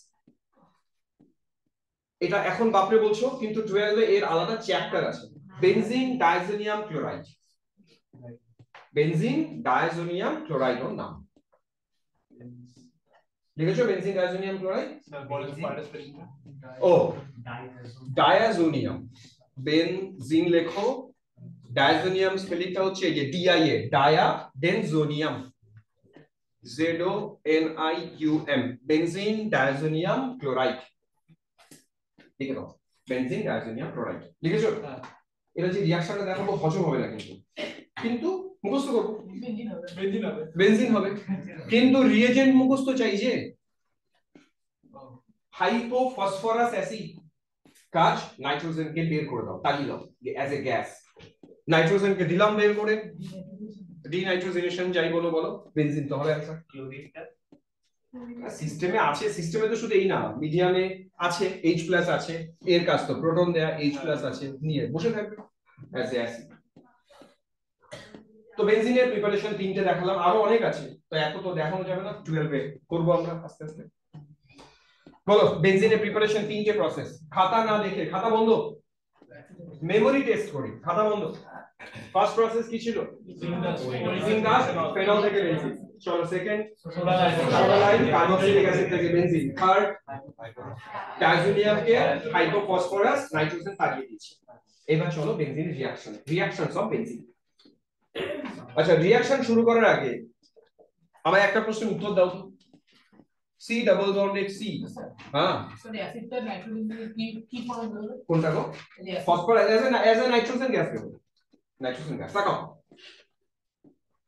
এটা এখন বাপরে বলছো, কিন্তু 12 এ এর আলাদা চ্যাপ্টার আছে। Benzene diazonium chloride, benzene diazonium chloride ওর নাম লিখেছো, বেনজিন ডায়াজোনিয়াম ক্লোরাইড। ও ডায়াজোনিয়াম, বেনজিন লেখো, ডায়াজোনিয়াম স্পেলিংটা হচ্ছে এই যে DIA, dia diazonium, ZONIUM, benzene diazonium chloride লিখে দাও। Benzene diazonium chloride. লিখেছো? এটা যে রিঅ্যাকশনটা দেখাবো হজম হবে না কিন্তু মুখস্থ করবো বেনজিন হবে। কিন্তু রিএজেন্ট মুখস্থ চাই যে হাইপোফসফরাস অ্যাসিড কাজ নাইট্রোজেনকে বের করে দাও, তাড়িয়ে দাও অ্যাজ এ গ্যাস। নাইট্রোজেনকে দিলাম বের করে, ডিনাইট্রোজেনেশন যাই বলো বলো, বেনজিন তো হবে অ্যানসার। সিস্টেমে আছে, সিস্টেমে তো শুধু এই না, মিডিয়ামে আছে H+ আছে, এর কাজ তো প্রোটন দেয়া, H+ আছে, নিয়ে বসে থাকবে অ্যাজ এ অ্যাসিড। তো বেনজিনের প্রিপারেশন তিনটে দেখালাম, আরো অনেক আছে, তো এত তো দেখানো যাবে না, 12 এ করব আমরা আস্তে আস্তে। বলো বেনজিনের প্রিপারেশন তিনটে প্রসেস, খাতা না দেখে, খাতা বন্ধ, মেমোরি টেস্ট করি, খাতা বন্ধ। ফার্স্ট প্রসেস কি ছিল? জিঙ্গাস ফেনল থেকে বেনজিন। চলো সেকেন্ড সোডালাইন কার্বক্সিলিক অ্যাসিড থেকে বেনজিন। থার্ড ডায়াজোনিয়ামকে হাইপোফসফরাস নাইট্রোজেন তাড়িয়ে দিয়েছি। এবার চলো বেনজিনের রিঅ্যাকশনস অফ বেনজিন। আচ্ছা, রিঅ্যাকশন শুরু করার আগে আমায় একটা প্রশ্নের উত্তর দাও তো। সি ডাবল বন্ডেড সি, হ্যাঁ সরি অ্যাসিডটা নাইট্রোজেন থেকে কি ফর্ম হলো? কোনটা গো? Phosphorus as a nitrogen gas বের হবে, নাইট্রোজেন গ্যাস। তাকাও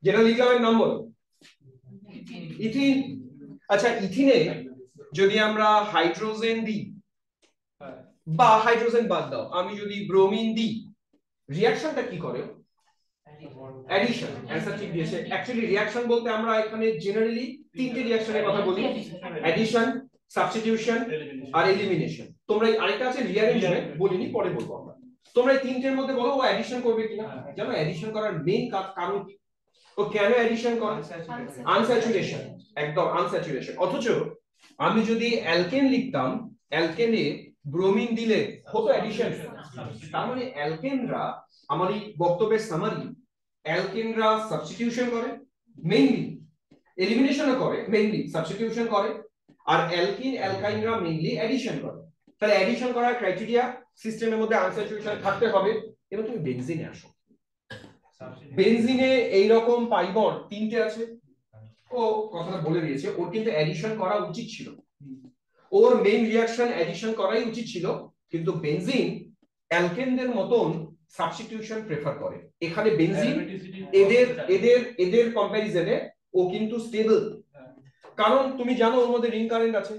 যেটা লিখলাম এর নাম বলো। ইথিন। আচ্ছা, ইথিনে যদি আমরা হাইড্রোজেন দিই বা হাইড্রোজেন বাদ দাও, আমি যদি ব্রোমিন দিই, রিঅ্যাকশনটা কি করে? অ্যাডিশন। অ্যানসার ঠিক দিয়েছে। অ্যাকচুয়ালি রিঅ্যাকশন বলতে আমরা এখানে জেনারেলি তিনটে রিঅ্যাকশনের কথা বলি, অ্যাডিশন, সাবস্টিটিউশন আর এলিমিনেশন। তোমরা আরেকটা আছে রিঅ্যারেঞ্জমেন্ট, বলিনি, পরে বলবো আমরা। তোমরা এই তিনটের মধ্যে বলো ও অ্যাডিশন করবে কিনা। জানো অ্যাডিশন করার মেইন কারণ কি? ও কেন অ্যাডিশন করে? আনস্যাচুরেশন, একদম আনস্যাচুরেশন। অথচ আমি যদি অ্যালকেন লিখতাম, অ্যালকেনে ব্রোমিন দিলে হতো অ্যাডিশন। তার মানে অ্যালকেনরা, আমার এই বক্তব্যের সামারি, অ্যালকেনরা সাবস্টিটিউশন করে মেইনলি, এলিমিনেশনও করে মেইনলি, সাবস্টিটিউশন করে, আর অ্যালকিন অ্যালকাইনরা মেইনলি অ্যাডিশন করে। তাহলে অ্যাডিশন করার ক্রাইটেরিয়া সিস্টেমের মধ্যে আনস্যাচুরেশন থাকতে হবে। এবার তুমি বেনজিনে আসো। বেনজিনে এই রকম পাই বন্ড তিনটে আছে। ও কথাটা বলে দিয়েছে, ওর কিন্তু অ্যাডিশন করা উচিত ছিল, ওর মেইন রিঅ্যাকশন অ্যাডিশন করাই উচিত ছিল, কিন্তু বেনজিন অ্যালকেনদের মতন সাবস্টিটিউশন প্রেফার করে। এখানে বেনজিন এদের এদের এদের কম্প্যারিজনে ও কিন্তু স্টেবল, কারণ তুমি জানো ওর মধ্যে রিং কারেন্ট আছে।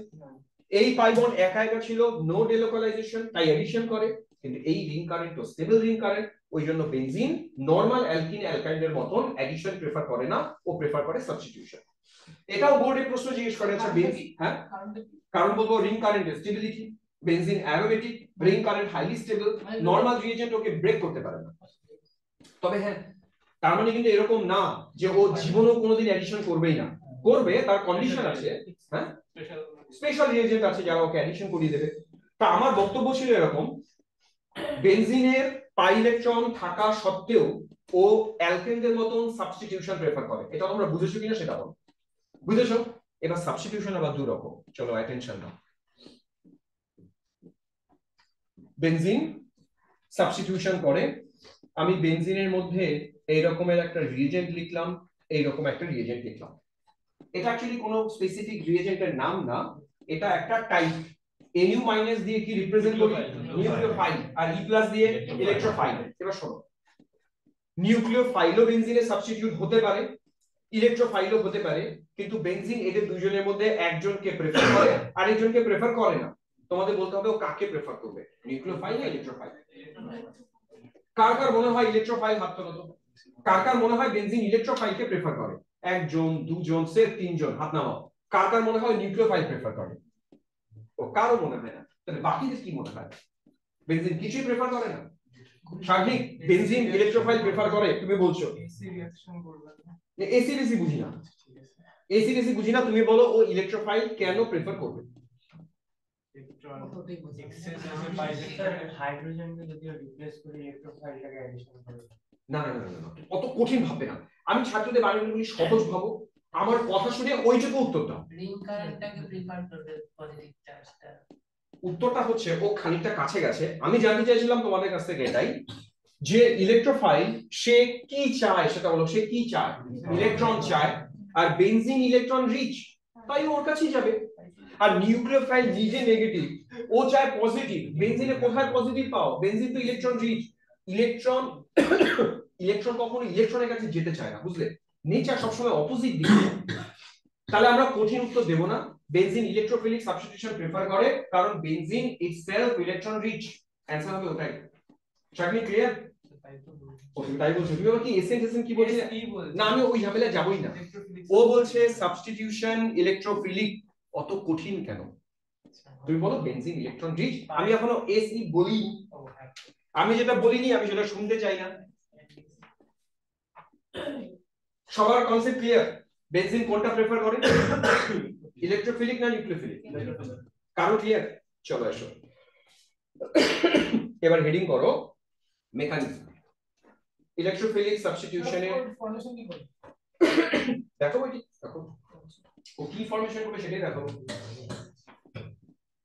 এই পাই বন্ড একা একা ছিল, নো ডেলোকালাইজেশন, তাই অ্যাডিশন করে, কিন্তু এই রিং কারেন্ট তো স্টেবল রিং কারেন্ট, ওই জন্য বেনজিন নরমাল অ্যালকিন অ্যালকাইনদের মতন অ্যাডিশন প্রেফার করে না, ও প্রেফার করে সাবস্টিটিউশন। এটাও বোর্ডে প্রশ্ন জিজ্ঞেস করে। আচ্ছা বেনজিন, হ্যাঁ কারণ বলবো ring current stability, benzene aromatic, ring current highly stable, normal reagent ওকে ব্রেক করতে পারে না। তবে হ্যাঁ, তার মানে কিন্তু এরকম না যে ও জীবনেও কোনোদিন অ্যাডিশন করবেই না, করবে, তার কন্ডিশন আছে, হ্যাঁ স্পেশাল রিএজেন্ট আছে যারা ওকে অ্যাডিশন করিয়ে দেবে। তা আমার বক্তব্য ছিল এরকম, বেনজিনের পাই ইলেকট্রন থাকা সত্ত্বেও ও অ্যালকেনদের মতন সাবস্টিটিউশন প্রেফার করে। এটা তোমরা বুঝেছো কিনা সেটা বলো। বুঝেছো? এবার সাবস্টিটিউশন আবার দুই রকম, চলো অ্যাটেনশন নাও। বেনজিন সাবস্টিটিউশন করে। আমি বেনজিনের মধ্যে এই রকমের একটা রিএজেন্ট লিখলাম, এই রকম একটা রিএজেন্ট লিখলাম। এটা অ্যাকচুয়ালি কোনো স্পেসিফিক রিএজেন্টের নাম না, এটা একটা টাইপ। Nu মাইনাস দিয়ে কি রিপ্রেজেন্ট করি? নিউক্লিওফাইল, আর E প্লাস দিয়ে ইলেকট্রোফাইল। এবার শোনো, নিউক্লিওফাইলও বেনজিনে সাবস্টিটিউট হতে পারে, ইলেকট্রোফাইলও হতে পারে, কিন্তু বেনজিন এদের দুজনের মধ্যে একজনকে প্রেফার করে আর একজনকে প্রেফার করে না। তোমাদের বলতে হবে ও কাকে প্রেফার করবে, নিউক্লিওফাইল না ইলেকট্রোফাইল। কার কার মনে হয় ইলেকট্রোফাইল? হাত তোলো তো। কার কার মনে হয় বেনজিন ইলেকট্রোফাইলকে প্রেফার করে? একজন, দুজন, সে তিনজন, হাত নামাও। কার কার মনে হয় নিউক্লিওফাইল প্রেফার করে? ও কারো মনে হয় না। তাহলে বাকিদের কি মনে হয়? বেনজিন কিছুই প্রেফার করে না? সার্বিক বেনজিন ইলেকট্রোফাইল প্রেফার করে তুমি বলছো? এসি রেসি বুঝি না, এসি রেসি বুঝি না, তুমি বলো ও ইলেকট্রোফাইল কেন প্রেফার করবে? হাইড্রোজেনকে যদি রিপ্লেস করে ইলেকট্রোফাইলটাকে অ্যাডিশন করে। না না না না, অত কঠিন ভাববে না। আমি ছাত্রদের বানানোগুলি সহজ ভাবো, আমার কথা শুনে ওইটুকু উত্তর দাও। রিং কারেন্টটাকে প্রিফার করবে পজিটিভ চার্জটা। উত্তরটা হচ্ছে ও খানিকটা কাছে গেছে। আমি জানতে চাইছিলাম তোমাদের কাছ থেকে এটাই, যে ইলেকট্রোফাইল সে কি চায়, সেটা হলো সে কি চায়, ইলেকট্রন চায়, আর বেনজিন ইলেকট্রন রিচ, তাই ওর কাছেই যাবে। আর নিউক্লিওফাইল নিজে নেগেটিভ, ও চায় পজিটিভ। বেনজিনে কোথায় পজিটিভ পাও? বেনজিন তো ইলেকট্রন রিচ। ইলেকট্রন ইলেকট্রন কখনো ইলেকট্রনের কাছে যেতে চায় না, বুঝলে? নেচার সবসময় অপোজিট দিকে। তাহলে আমরা কঠিন উত্তর দেব না। বেনজিন ইলেকট্রোফিলিক সাবস্টিটিউশন প্রেফার করে কারণ benzene itself electron rich. Answer হবে ওটাই। চাকরি ক্লিয়ার? তাই বলছো তুমি? কি এসেন কি বলছে? না আমি ওই ঝামেলা যাবই না। ও বলছে সাবস্টিটিউশন ইলেকট্রোফিলিক। অত কঠিন কেন? তুমি বলো বেনজিন ইলেকট্রন রিচ। আমি এখনো এসই বলিনি। আমি যেটা বলিনি আমি সেটা শুনতে চাই না। সবার কনসেপ্ট ক্লিয়ার? বেনজিন কোনটা প্রেফার করে? ইলেকট্রোফিলিক না নিউক্লিওফিলিক? কারো ক্লিয়ার? চলো এসো। এবার হেডিং করো মেকানিজম। ইলেকট্রোফিলিক সাবস্টিটিউশনে দেখো বইটি, দেখো ও কি ফরমেশন করবে সেটাই দেখো।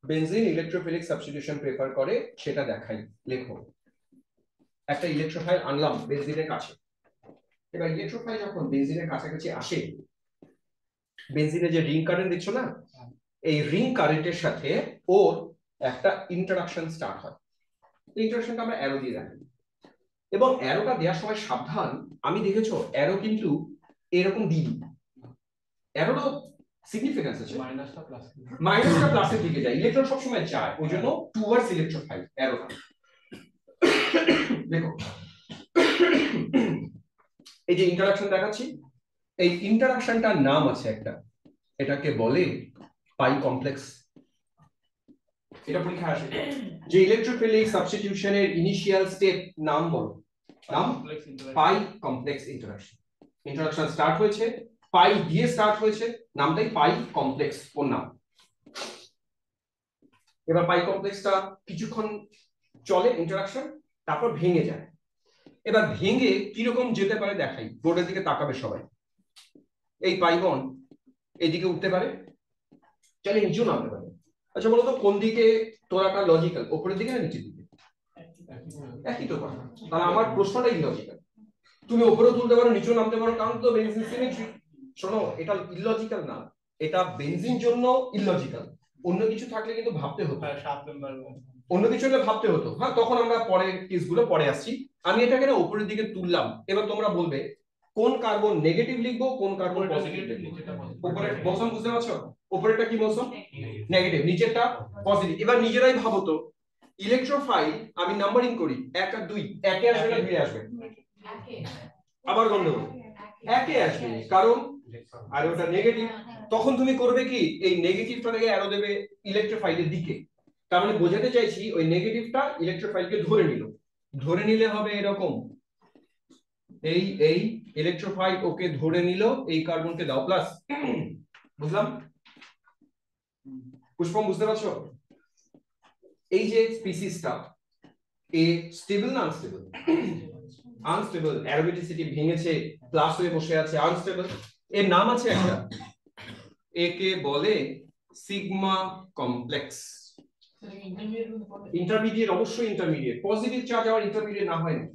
বেনজিন ইলেকট্রোফিলিক সাবস্টিটিউশন প্রেফার করে সেটা দেখাই। লেখো একটা ইলেকট্রোফাইল আনলাম বেনজিনের কাছে। এবার ইলেকট্রোফাইল যখন বেনজিনের কাছাকাছি আসে, বেনজিনে যে রিং কারেন্ট দেখছো না, এই রিং কারেন্টের সাথে ওর একটা ইন্টারাকশন স্টার্ট হয়। ইন্টারাকশনটা আমরা অ্যারো দিয়ে রাখি এবং অ্যারোটা দেওয়ার সময় সাবধান। আমি দেখেছো অ্যারো কিন্তু এরকম দিই। অ্যারোরও সিগনিফিকেন্স আছে। মাইনাসটা প্লাসের দিকে যায়, ইলেকট্রন সবসময় যায়, ওই জন্য টুয়ার্ডস ইলেকট্রোফাইল অ্যারোটা। দেখো এই যে ইন্টারাকশন দেখাচ্ছি, এই ইন্টারাকশনটার নাম আছে একটা, এটাকে বলে পাই কমপ্লেক্স। এটা পরীক্ষায় আসে যে ইলেকট্রোফিলিক সাবস্টিটিউশনের ইনিশিয়াল স্টেপ নাম বলো। নাম পাই কমপ্লেক্স ইন্টারাকশন। ইন্টারাকশন স্টার্ট হয়েছে পাই দিয়ে স্টার্ট হয়েছে, নামটাই পাই কমপ্লেক্স ওর নাম। এবার পাই কমপ্লেক্সটা কিছুক্ষণ চলে ইন্টারাকশন, তারপর ভেঙে যায়। এবার ভেঙে কিরকম যেতে পারে দেখাই। বোর্ডের দিকে তাকাবে সবাই। এই পাই বন্ড এইদিকে উঠতে পারে, চলে নিচেও নামতে পারে। আচ্ছা বলো তো কোন দিকে তোলাটা লজিক্যাল, উপরের দিকে না নিচের দিকে? একই তো কথা। তাহলে আমার প্রশ্নটা ইলজিক্যাল। তুমি উপরেও তুলতে পারো নিচেও নামতে পারো, কারণ তো বেনজিন সিমেট্রি। শোনো এটা ইলজিক্যাল না, এটা বেনজিন জন্য ইলজিক্যাল। অন্য কিছু থাকলে কিন্তু ভাবতে হতো, অন্য কিছু হলে ভাবতে হতো। হ্যাঁ তখন আমরা পরের কেসগুলো পরে আসছি। আমি এটাকে না উপরের দিকে তুললাম। এবার তোমরা বলবে কোন কার্বন নেগেটিভ লিখবো কোন কার্বন পজিটিভ লিখবো। উপরের বসন বুঝতে পারছো? উপরেরটা কি বসন? নেগেটিভ, নিচেরটা পজিটিভ। এবার নিজেরাই ভাবো তো, ইলেকট্রোফাইল আমি নাম্বারিং করি 1 আর 2, একে আসবে না 2 আসবে? আবার গন্ডগোল, একে আসবে কারণ আর ওটা নেগেটিভ। তখন তুমি করবে কি, এই নেগেটিভটা থেকে অ্যারো দেবে ইলেকট্রোফাইলের দিকে। তার মানে বোঝাতে চাইছি ওই নেগেটিভটা ইলেকট্রোফাইলকে ধরে নিল। ধরে নিলে হবে এরকম, এই ইলেকট্রোফাইল ওকে ধরে নিল, এই কার্বনকে দাও প্লাস। বুঝলাম? পুষ্পম বুঝতে পারছো? এই যে স্পিসিসটা এ স্টেবল না আনস্টেবল? আনস্টেবল। অ্যারোমেটিসিটি ভেঙেছে, প্লাস হয়ে বসে আছে, আনস্টেবল। এর নাম আছে একটা, একে বলে সিগমা কমপ্লেক্স। ইন্টারমিডিয়েট, অবশ্যই ইন্টারমিডিয়েট। পজিটিভ চার্জ আবার ইন্টারমিডিয়েট না হয় না,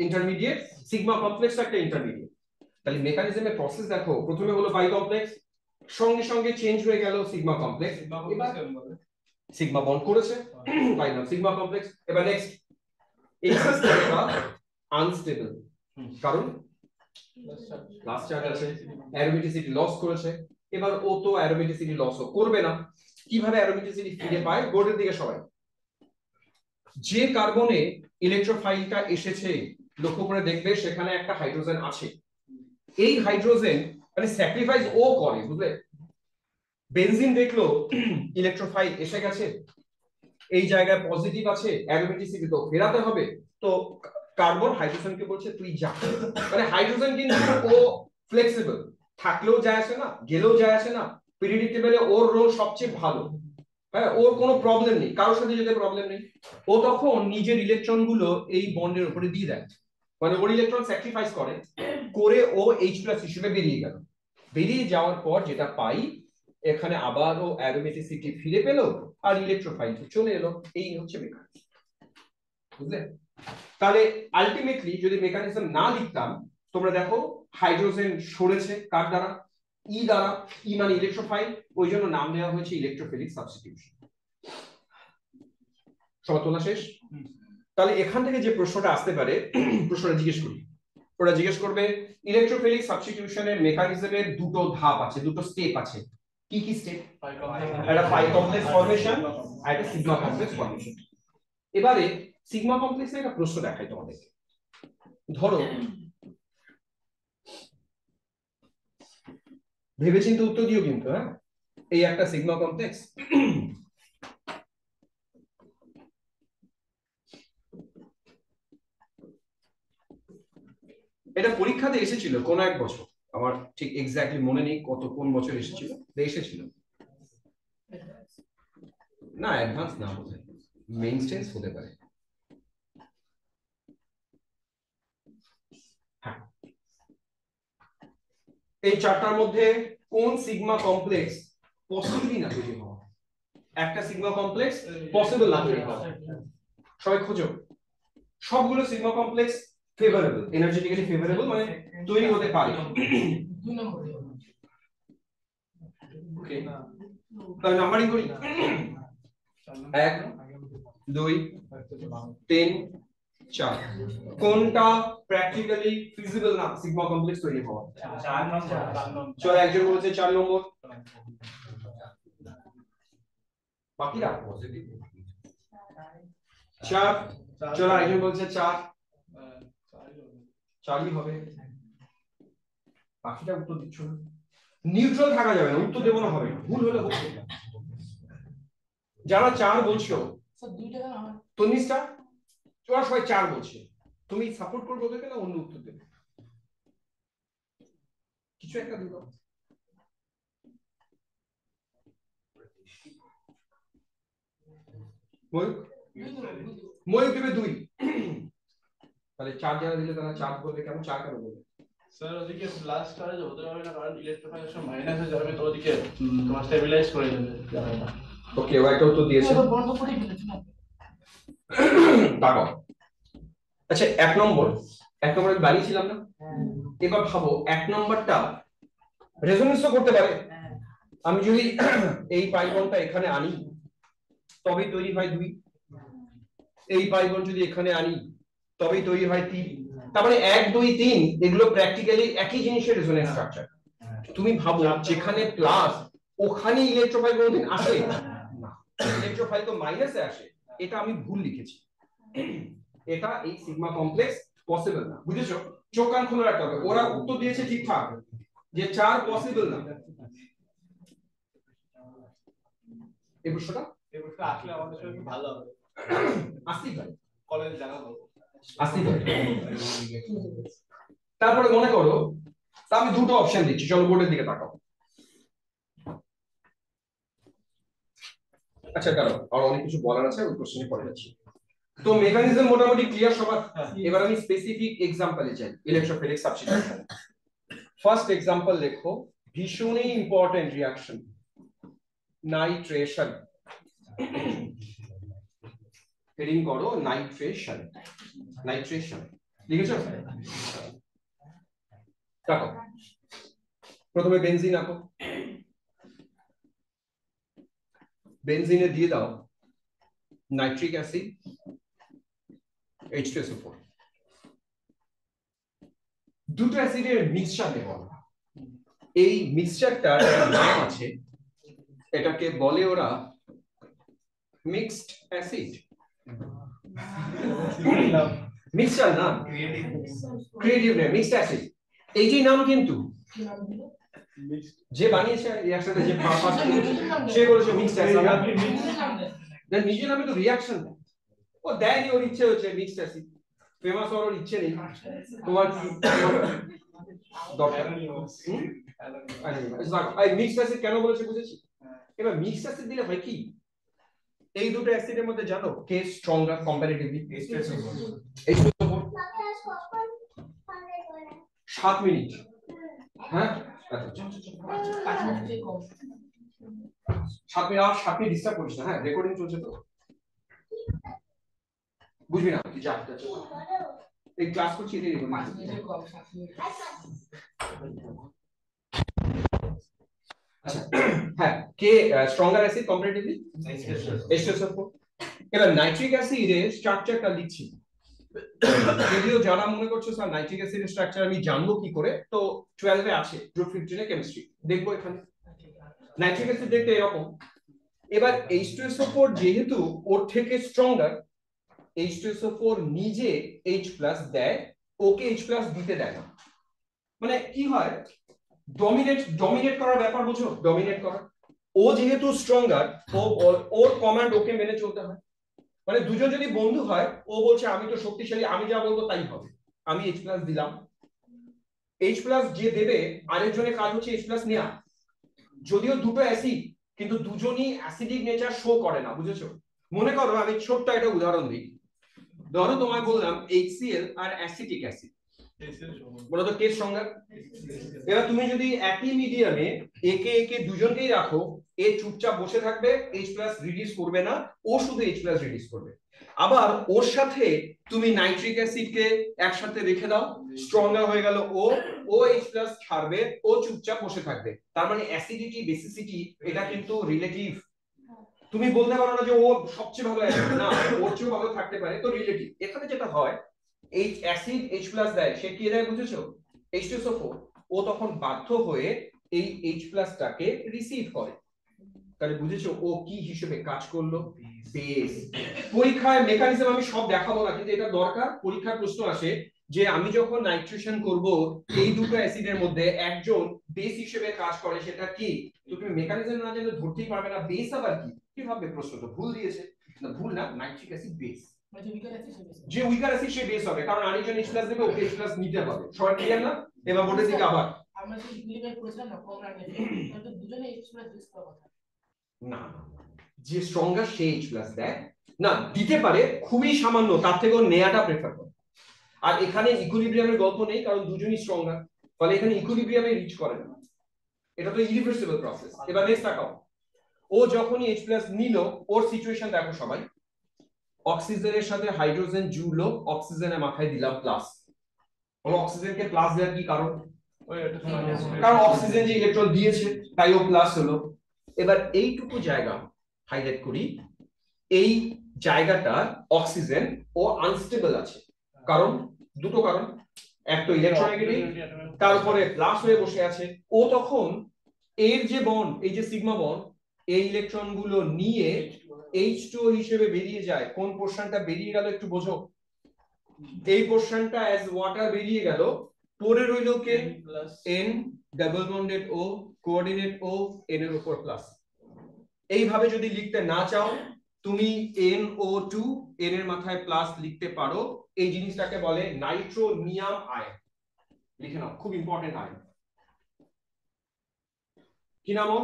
ইন্টারমিডিয়েট। সিগমা কমপ্লেক্স একটা ইন্টারমিডিয়েট। তাহলে মেকানিজমের প্রসেস দেখো, প্রথমে হলো পাই কমপ্লেক্স, সঙ্গে সঙ্গে চেঞ্জ হয়ে গেল সিগমা কমপ্লেক্স। সিগমা বন্ড করেছে, পাই না সিগমা কমপ্লেক্স। এবার নেক্সট, এই সিস্টেমটা আনস্টেবল কারণ প্লাস চার্জ আছে, অ্যারোমেটিসিটি লস করেছে। এবার ও তো অ্যারোমেটিসিটি লস করবে না। কিভাবে অ্যারোমেটিসিটি ফিরে পায়? বোর্ডের দিকে সবাই, যে কার্বনে ইলেকট্রোফাইলটা এসেছে লক্ষ্য করে দেখবে সেখানে একটা হাইড্রোজেন আছে। এই হাইড্রোজেন মানে স্যাক্রিফাইস ও করে, বুঝলে? বেনজিন দেখলো ইলেকট্রোফাইল এসে গেছে, এই জায়গায় পজিটিভ আছে, অ্যারোমেটিসিটি তো ফেরাতে হবে। তো কার্বন হাইড্রোজেনকে বলছে তুই যা। মানে হাইড্রোজেন কিন্তু ও ফ্লেক্সিবল, থাকলেও যায় আসে না, গেলেও যায় আসে না। পিরিয়ডিক টেবিলে ওর রোল সবচেয়ে ভালো। হ্যাঁ ওর কোনো প্রবলেম নেই, কারোর সাথে যেতে প্রবলেম নেই। ও তখন নিজের ইলেকট্রন গুলো এই বন্ডের উপরে দিয়ে দেয়, মানে ওর ইলেকট্রন স্যাক্রিফাইস করে ও H+ হিসেবে বেরিয়ে গেল। বেরিয়ে যাওয়ার পর যেটা পাই, এখানে আবারও অ্যারোমেটিসিটি ফিরে পেল আর ইলেকট্রোফাইল চলে এলো। এই হচ্ছে মেকানিজম, বুঝলে? তাহলে আলটিমেটলি যদি মেকানিজম না লিখতাম, তোমরা দেখো হাইড্রোজেন সরেছে কার দ্বারা? ই দ্বারা। ই মানে ইলেকট্রোফাইল, ওই জন্য নাম দেওয়া হয়েছে ইলেকট্রোফিলিক সাবস্টিটিউশন। সবার তোলা শেষ? তাহলে এখান থেকে যে প্রশ্নটা আসতে পারে, প্রশ্নটা জিজ্ঞেস করি। ওরা জিজ্ঞেস করবে ইলেকট্রোফিলিক সাবস্টিটিউশনের মেকানিজমের দুটো ধাপ আছে, দুটো স্টেপ আছে। কি কি স্টেপ? একটা পাই কমপ্লেক্স ফর্মেশন আর একটা সিগমা কমপ্লেক্স ফর্মেশন। এবারে সিগমা কমপ্লেক্সের একটা প্রশ্ন দেখাই তোমাদেরকে। ধরো ভেবেচিন্তে উত্তর দিও কিন্তু, হ্যাঁ। এই একটা সিগমা কমপ্লেক্স, এটা পরীক্ষাতে এসেছিল কোন এক বছর, আমার ঠিক এক্স্যাক্টলি মনে নেই কোন বছর এসেছিল, এসেছিল না, অ্যাডভান্স না বলে মেইনস্টেন্স হতে পারে। হ্যাঁ, এই চারটার মধ্যে কোন সিগমা কমপ্লেক্স পসিবলি না তৈরি হওয়া? একটা সিগমা কমপ্লেক্স পসিবল না তৈরি হওয়া। সবাই খোঁজো। সবগুলো sigma complex favourable, energetically favourable, মানে তৈরি হতে পারে। ওকে, তাহলে নাম্বারিং করি। 1 2 3 4। কোনটা প্র্যাকটিক্যালি ফিজিবল না সিগমা কমপ্লেক্স তৈরি হওয়া? 4 নম্বর। চলো, একজন বলেছে 4 নম্বর, বাকিরা 4। চলো, একজন বলছে 4, 4ই হবে। বাকিটা উত্তর দিচ্ছ না। নিউট্রাল থাকা যাবে না, উত্তর দেবো না, হবে না, ভুল হলে হোক। যারা 4 বলছো তন্নিষ্ঠা, ওরা সবাই 4 বলছে, তুমি সাপোর্ট করবে ওদেরকে না অন্য উত্তর দেবে? কিছু একটা দিল। ময়ূক দেবে 2। তাহলে 4 যারা দিলে তারা 4 বলবে, কেন 4 কেন বলবে? স্যার ওদিকে ব্লাস্ট করে হতে হবে না, কারণ ইলেকট্রোফাইলেশন মাইনাস হয়ে যাবে, তো ওদিকে তোমার স্টেবিলাইজ করে দেবে জায়গাটা। ওকে, ও একটা উত্তর দিয়েছে। তাকাও। আচ্ছা, 1 নম্বর আমি বানিয়েছিলাম না? এবার ভাবো 1 নম্বরটা রেজোনেন্সও করতে পারে। আমি যদি এই পাই বন্ডটা এখানে আনি তবেই তৈরি হয় 2, এই পাই বন্ড যদি এখানে আনি তবেই তৈরি হয় 3। তার মানে 1 2 3 এগুলো প্র্যাকটিক্যালি একই জিনিসের রেজোনেন্স স্ট্রাকচার। তুমি ভাবো যেখানে প্লাস ওখানে ইলেকট্রোফাইল কোনদিন আসে না, ইলেকট্রোফাইল তো মাইনাসে আসে। এটা আমি ভুল লিখেছি, এটা এই সিগমা কমপ্লেক্স পসিবল না। বুঝেছো? চোখ কান খোলা রাখতে হবে। ওরা উত্তর দিয়েছে ঠিকঠাক যে 4 পসিবল না। এই প্রশ্নটা আসলে আমাদের সঙ্গে ভালো হবে, আসতেই পারে, কলেজ জানাবো, আসতেই পারে। তারপরে মনে করো, তা আমি দুটো অপশন দিচ্ছি, চলো বোর্ডের দিকে তাকাও। আচ্ছা, কারণ আর অনেক কিছু বলার আছে, ওই কোশ্চেনে পড়ে যাচ্ছি। তো মেকানিজম মোটামুটি ক্লিয়ার সবার। এবার আমি স্পেসিফিক এক্সাম্পলে যাই। ইলেকট্রোফিলিক সাবস্টিটিউশন ফার্স্ট এক্সাম্পল লেখো, ভীষণই ইম্পর্টেন্ট রিঅ্যাকশন, নাইট্রেশন। হেডিং করো নাইট্রেশন, নাইট্রেশন লিখেছো? দেখো, প্রথমে বেনজিন আঁকো, বেনজিনে দিয়ে দাও নাইট্রিক অ্যাসিড H2SO4, দুটো অ্যাসিডের মিক্সচার নেব। এই মিক্সচারটার নাম আছে, এটাকে বলে ওরা মিক্সড অ্যাসিড। মিক্সচার নাম ক্রিয়েটিভ নেম, মিক্সড অ্যাসিড। এই যে নাম, কিন্তু যে বানিয়েছে রিঅ্যাকশনটা, যে ফার্স্ট সে বলেছে মিক্সড অ্যাসিড। দেন নিজের নামে তো রিঅ্যাকশন ও দেয়নি, ওর ইচ্ছে হচ্ছে মিক্সড অ্যাসিড, ফেমাস হওয়ার ইচ্ছে নেই। তোমার কি দরকার? এই মিক্সড অ্যাসিড কেন বলেছে বুঝেছি। এবার মিক্সড অ্যাসিড দিলে হয় কি, এই দুটো অ্যাসিডের মধ্যে জানো কে স্ট্রঙ্গার কম্পারেটিভলি? H2SO4। 7 মিনিট। হ্যাঁ, 7 মিনিট। আর 7 মিনিট ডিস্টার্ব করিস না, হ্যাঁ, রেকর্ডিং চলছে তো, বুঝবি না তুই, যা এই ক্লাস করছি এটাই রেকর্ডিং। আচ্ছা, হ্যাঁ, কে স্ট্রঙ্গার অ্যাসিড কম্পারেটিভলি? H2SO4। এবার নাইট্রিক অ্যাসিডের স্ট্রাকচারটা লিখছি, যদিও যারা মনে করছো স্যার নাইট্রিক অ্যাসিডের স্ট্রাকচার আমি জানবো কি করে, তো 12 এ আছে, গ্রুপ 15 এ কেমিস্ট্রি দেখবো। এখানে নাইট্রিক অ্যাসিড দেখতে এরকম। এবার H2SO4 যেহেতু ওর থেকে স্ট্রঙ্গার, H2SO4 নিজে H+ দেয়, ওকে H+ দিতে দেয় না। মানে কি হয়, ডমিনেট করার ব্যাপার বুঝো, ডমিনেট করা। ও যেহেতু স্ট্রঙ্গার, ওর কমান্ড ওকে মেনে চলতে হয়। মানে দুজন যদি বন্ধু হয়, ও বলছে আমি তো শক্তিশালী, আমি যা বলবো তাই হবে, আমি H+ দিলাম। H+ যে দেবে, আরেকজনের কাজ হচ্ছে H+ নেওয়া। যদিও দুটো অ্যাসিড, কিন্তু দুজনই অ্যাসিডিক নেচার শো করে না, বুঝেছো? মনে করো আমি ছোট্ট একটা উদাহরণ দিই। ধরো তোমায় বললাম HCl আর অ্যাসিটিক অ্যাসিড, বলো তো কে স্ট্রঙ্গার? এবার তুমি যদি একই মিডিয়ামে একে একে দুজনকেই রাখো, এ চুপচাপ বসে থাকবে, H+ রিলিজ করবে না, ও শুধু H+ রিলিজ করবে। আবার ওর সাথে তুমি নাইট্রিক অ্যাসিডকে একসাথে রেখে দাও, স্ট্রঙ্গার হয়ে গেল ও H+ ছাড়বে, ও চুপচাপ বসে থাকবে। তার মানে অ্যাসিডিটি বেসিসিটি এটা কিন্তু রিলেটিভ। তুমি বলতে পারো না যে ও সবচেয়ে ভালো অ্যাসিড, না, ওর চেয়েও ভালো থাকতে পারে, তো রিলেটিভ। এখানে যেটা হয়, এই অ্যাসিড H+ দেয়, সে কি দেয় বুঝেছো? H2SO4। ও তখন বাধ্য হয়ে এই H+ টাকে রিসিভ করে। তাহলে বুঝেছো ও কি হিসেবে কাজ করলো? বেস। পরীক্ষায় মেকানিজম আমি সব দেখাবো না, কিন্তু এটা দরকার। পরীক্ষার প্রশ্ন আসে যে আমি যখন নাইট্রেশন করব, এই দুটো অ্যাসিডের মধ্যে একজন বেস হিসেবে কাজ করে, সেটা কি? তো তুমি মেকানিজম না জানলে ধরতেই পারবে না বেস আবার কি। কি ভাববে? প্রশ্ন তো ভুল দিয়েছে। না, ভুল না, নাইট্রিক অ্যাসিড বেস। যে উইকার অ্যাসিড সে বেস হবে, কারণ আরেকজন H+ দেবে, ওকে H+ নিতে হবে। সবাই ক্লিয়ার না? এবার বোর্ডের দিকে আবার আমরা যে ইকুইলিব্রিয়াম করেছিলাম না, কম রাখলে তো দুজনে H+ ইউজ করা কথা না, যে স্ট্রঙ্গার সে H+ দেয় না, দিতে পারে খুবই সামান্য, তার থেকেও নেয়াটা প্রেফার করে। আর এখানে ইকুইলিব্রিয়ামের গল্প নেই, কারণ দুজনই স্ট্রঙ্গার, ফলে এখানে ইকুইলিব্রিয়ামে রিচ করে না। এটা তো ইরিভার্সিবল প্রসেস। এবার নেক্সট তাকাও, ও যখনই H+ নিল, ওর সিচুয়েশন দেখো সবাই। অক্সিজেনের সাথে হাইড্রোজেন জুড়লো, অক্সিজেনের মাথায় দিলাম প্লাস। বলো অক্সিজেনকে প্লাস দেওয়ার কি কারণ? কারণ অক্সিজেন যে ইলেকট্রন দিয়েছে, তাই ও প্লাস হলো। এবার এইটুকু জায়গা হাইলাইট করি, এই জায়গাটা অক্সিজেন ও আনস্টেবল আছে। কারণ দুটো কারণ, এক তো ইলেকট্রোনেগেটিভ, তার উপরে প্লাস হয়ে বসে আছে। ও তখন এর যে বন্ড, এই যে সিগমা বন্ড, এই ইলেকট্রন গুলো নিয়ে H2O হিসেবে বেরিয়ে যায়। কোন পোরশনটা বেরিয়ে গেল একটু বোঝো। এই পোরশনটা অ্যাজ ওয়াটার বেরিয়ে গেল, পরে রইল কে? N, double bonded O, coordinate O, N এর উপর প্লাস। এইভাবে যদি লিখতে না চাও, তুমি NO2, N এর মাথায় প্লাস লিখতে পারো। এই জিনিসটাকে বলে নাইট্রোনিয়াম আয়ন। লিখে নাও, খুব ইম্পর্টেন্ট আয়ন। কি নাম ওর?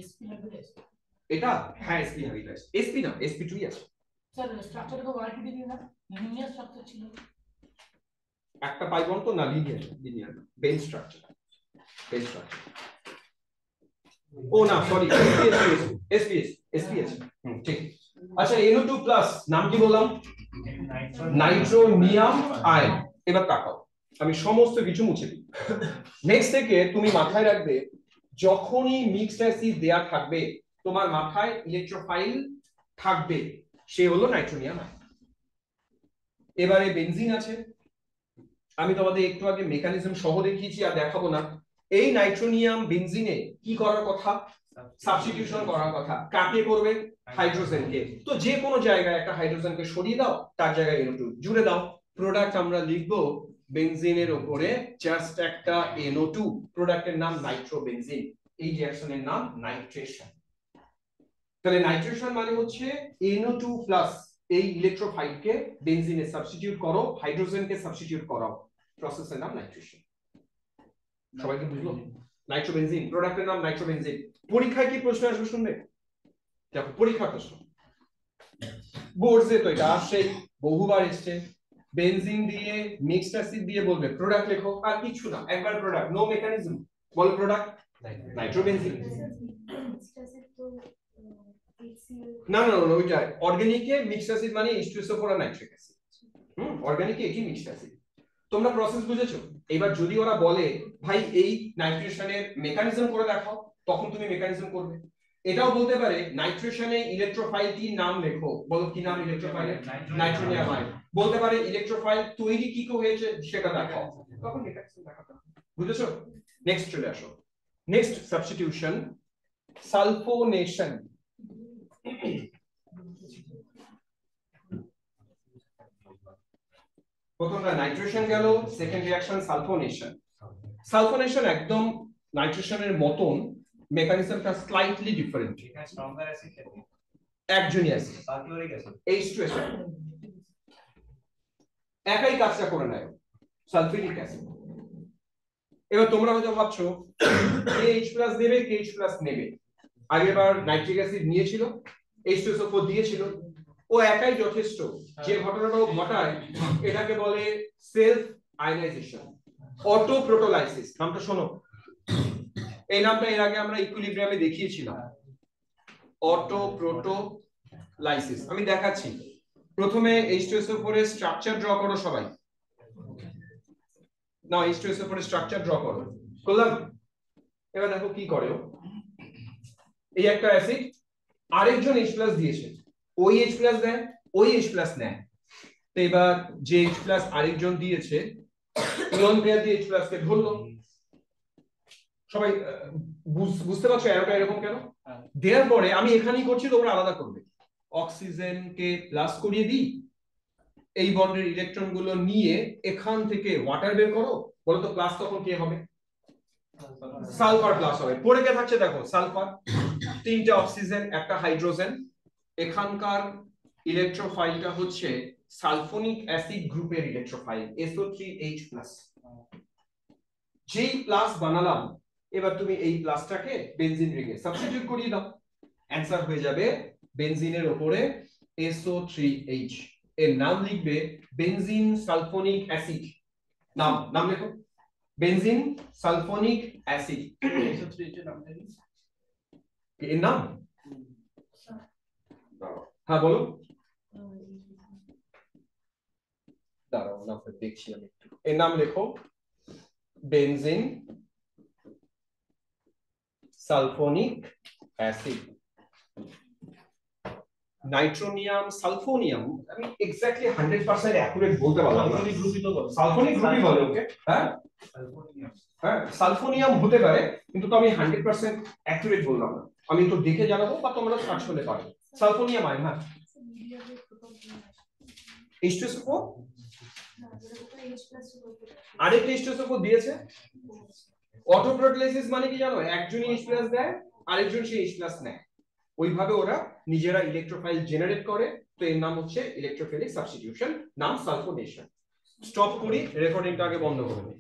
SP হ্যাবিটেস। এটা হ্যাঁ SP হ্যাবিটেস। SP না, SP2 আছে। স্যার স্ট্রাকচারটা তো 180 না, লিনিয়ার স্ট্রাকচার ছিল। একটা পাই বন্ড তো না, linear bent structure. Bent structure. ও না, সরি, SP আছে। ঠিক। আচ্ছা, NO2 প্লাস নাম কি বললাম? নাইট্রোনিয়াম আয়ন। এবার তাকাও, আমি সমস্ত কিছু মুছে দিই। নেক্সট থেকে তুমি মাথায় রাখবে, যখনই মিক্সড অ্যাসিড দেয়া থাকবে, তোমার মাথায় ইলেকট্রোফাইল থাকবে, সে হলো নাইট্রোনিয়াম আয়ন। এবারে বেনজিন আছে, আমি তোমাদের একটু আগে মেকানিজম সহ দেখিয়েছি, আর দেখাবো না। এই নাইট্রোনিয়াম বেনজিনে কি করার কথা? সাবস্টিটিউশন করার কথা। কাকে করবে? হাইড্রোজেনকে। তো যে কোনো জায়গায় একটা হাইড্রোজেনকে সরিয়ে দাও, তার জায়গায় NO2 জুড়ে দাও। প্রোডাক্ট আমরা লিখবো বেনজিনের উপরে জাস্ট একটা NO2। প্রোডাক্টের নাম নাইট্রোবেনজিন। এই রিঅ্যাকশনের নাম নাইট্রেশন। তাহলে নাইট্রেশন মানে হচ্ছে NO2 প্লাস এই ইলেকট্রোফাইলকে বেনজিনে সাবস্টিটিউট করো, হাইড্রোজেনকে সাবস্টিটিউট করাও, প্রসেসের নাম নাইট্রেশন। সবাই কি বুঝলো? নাইট্রোবেনজিন, প্রোডাক্টের নাম নাইট্রোবেনজিন। পরীক্ষায় কি প্রশ্ন আসবে শুনবে? দেখো পরীক্ষার প্রশ্ন, বোর্ডসে তো এটা আসছে, বহুবার এসছে। বেনজিন দিয়ে মিক্সড অ্যাসিড দিয়ে বলবে প্রোডাক্ট লেখো, আর কিছু না, একবার প্রোডাক্ট, নো মেকানিজম, বল প্রোডাক্ট নাইট্রোবেনজিন। না না না, ওইটা অর্গানিকে মিক্সড অ্যাসিড মানে H2SO4 আর নাইট্রিক অ্যাসিড। অর্গানিকে এটি মিক্সড অ্যাসিড। তোমরা প্রসেস বুঝেছো? এবার যদি ওরা বলে ভাই এই নাইট্রেশনের মেকানিজম করে দেখাও, তখন তুমি মেকানিজম করবে। এটাও বলতে পারে নাইট্রেশনে ইলেকট্রোফাইলটির নাম লেখো, বলো কি নাম ইলেকট্রোফাইলের? নাইট্রোনিয়াম আয়ন। বলতে পারে ইলেকট্রোফাইল তৈরি কি করে হয়েছে সেটা দেখাও, তখন এটা দেখাতে হবে। বুঝেছো? নেক্সট চলে আসো। Next substitution sulphonation. প্রথমটা নাইট্রেশন গেল, সেকেন্ড রিঅ্যাকশন সালফোনেশন। সালফোনেশন একদম নাইট্রেশনের মতন, মেকানিজমটা স্লাইটলি ডিফারেন্ট। এখানে স্ট্রঙ্গার অ্যাসিড থাকে, একজনই অ্যাসিড সালফিউরিক অ্যাসিড, H2SO একই কাজটা করে নেয়, সালফিউরিক অ্যাসিড। এবার তোমরা হয়তো ভাবছো KH+ দেবে, KH+ নেবে। আগেরবার নাইট্রিক অ্যাসিড নিয়েছিল, H2SO4 দিয়েছিল, ও একাই যথেষ্ট। যে ঘটনাটা ও ঘটায় এটাকে বলে সেলফ আয়নাইজেশন, অটো প্রোটোলাইসিস। নামটা শোনো, এই নামটা এর আগে আমরা ইকুইলিব্রিয়ামে দেখিয়েছিলাম, অটো প্রোটোলাইসিস। আমি দেখাচ্ছি। প্রথমে H2SO4 এর স্ট্রাকচার ড্র করো সবাই। নাও H2SO4 এর স্ট্রাকচার ড্র করো। করলাম? এবার দেখো কি করে ও। এই একটা অ্যাসিড, আরেকজন H+ দিয়েছে, ওই H+ দেয়, ওই H+ নেয়। তো এবার যে H+ আরেকজন দিয়েছে, ইয়ন পেয়ার দিয়ে H+ কে ধরলো। সবাই বুঝতে পারছো অ্যারোটা এরকম কেন? দেওয়ার পরে আমি এখানেই করছি, তোমরা আলাদা করবে। অক্সিজেনকে প্লাস করিয়ে দিই, এই বন্ডের ইলেকট্রন গুলো নিয়ে এখান থেকে ওয়াটার বের করো, বলো তো প্লাস তখন কে হবে? সালফার প্লাস হবে। পড়ে কে থাকছে দেখো, সালফার, তিনটা অক্সিজেন, একটা হাইড্রোজেন। এখানকার ইলেকট্রোফাইলটা হচ্ছে সালফোনিক অ্যাসিড গ্রুপের ইলেকট্রোফাইল SO3H+। যেই প্লাস বানালাম, এবার তুমি এই প্লাসটাকে বেনজিন রিংয়ে সাবস্টিটিউট করিয়ে দাও, অ্যানসার হয়ে যাবে বেনজিনের উপরে SO3H। এর নাম লিখবে বেনজিন সালফোনিক অ্যাসিড। নাম লেখো, বেনজিন সালফোনিক অ্যাসিড। এর নাম? হ্যাঁ বলো। দাঁড়াও, নামটা দেখছি আমি একটু। এর নাম লেখো বেনজিন সালফোনিক অ্যাসিড। নাইট্রোনিয়াম, সালফোনিয়াম, আমি এক্স্যাক্টলি 100% অ্যাকুরেট বলতে পারলাম না। সালফোনিক গ্রুপই তো বলে। সালফোনিক গ্রুপই বলে ওকে। হ্যাঁ হ্যাঁ, সালফোনিয়াম হতে পারে, কিন্তু তো আমি 100% অ্যাকুরেট বললাম না। আমি একটু দেখে জানাবো, বা তোমরা সার্চ করতে পারো। সালফোনিয়াম আয়ন। হ্যাঁ, H2SO4 আরেকটা H2SO4 দিয়েছে। অটো প্রোটোলাইসিস মানে কি জানো? একজনই H+ দেয়, আরেকজন সেই H+ নেয়। ওইভাবে ওরা নিজেরা ইলেকট্রোফাইল জেনারেট করে। তো এর নাম হচ্ছে ইলেকট্রোফিলিক সাবস্টিটিউশন, নাম সালফোনেশন। স্টপ করি, রেকর্ডিংটা আগে বন্ধ করে দিই।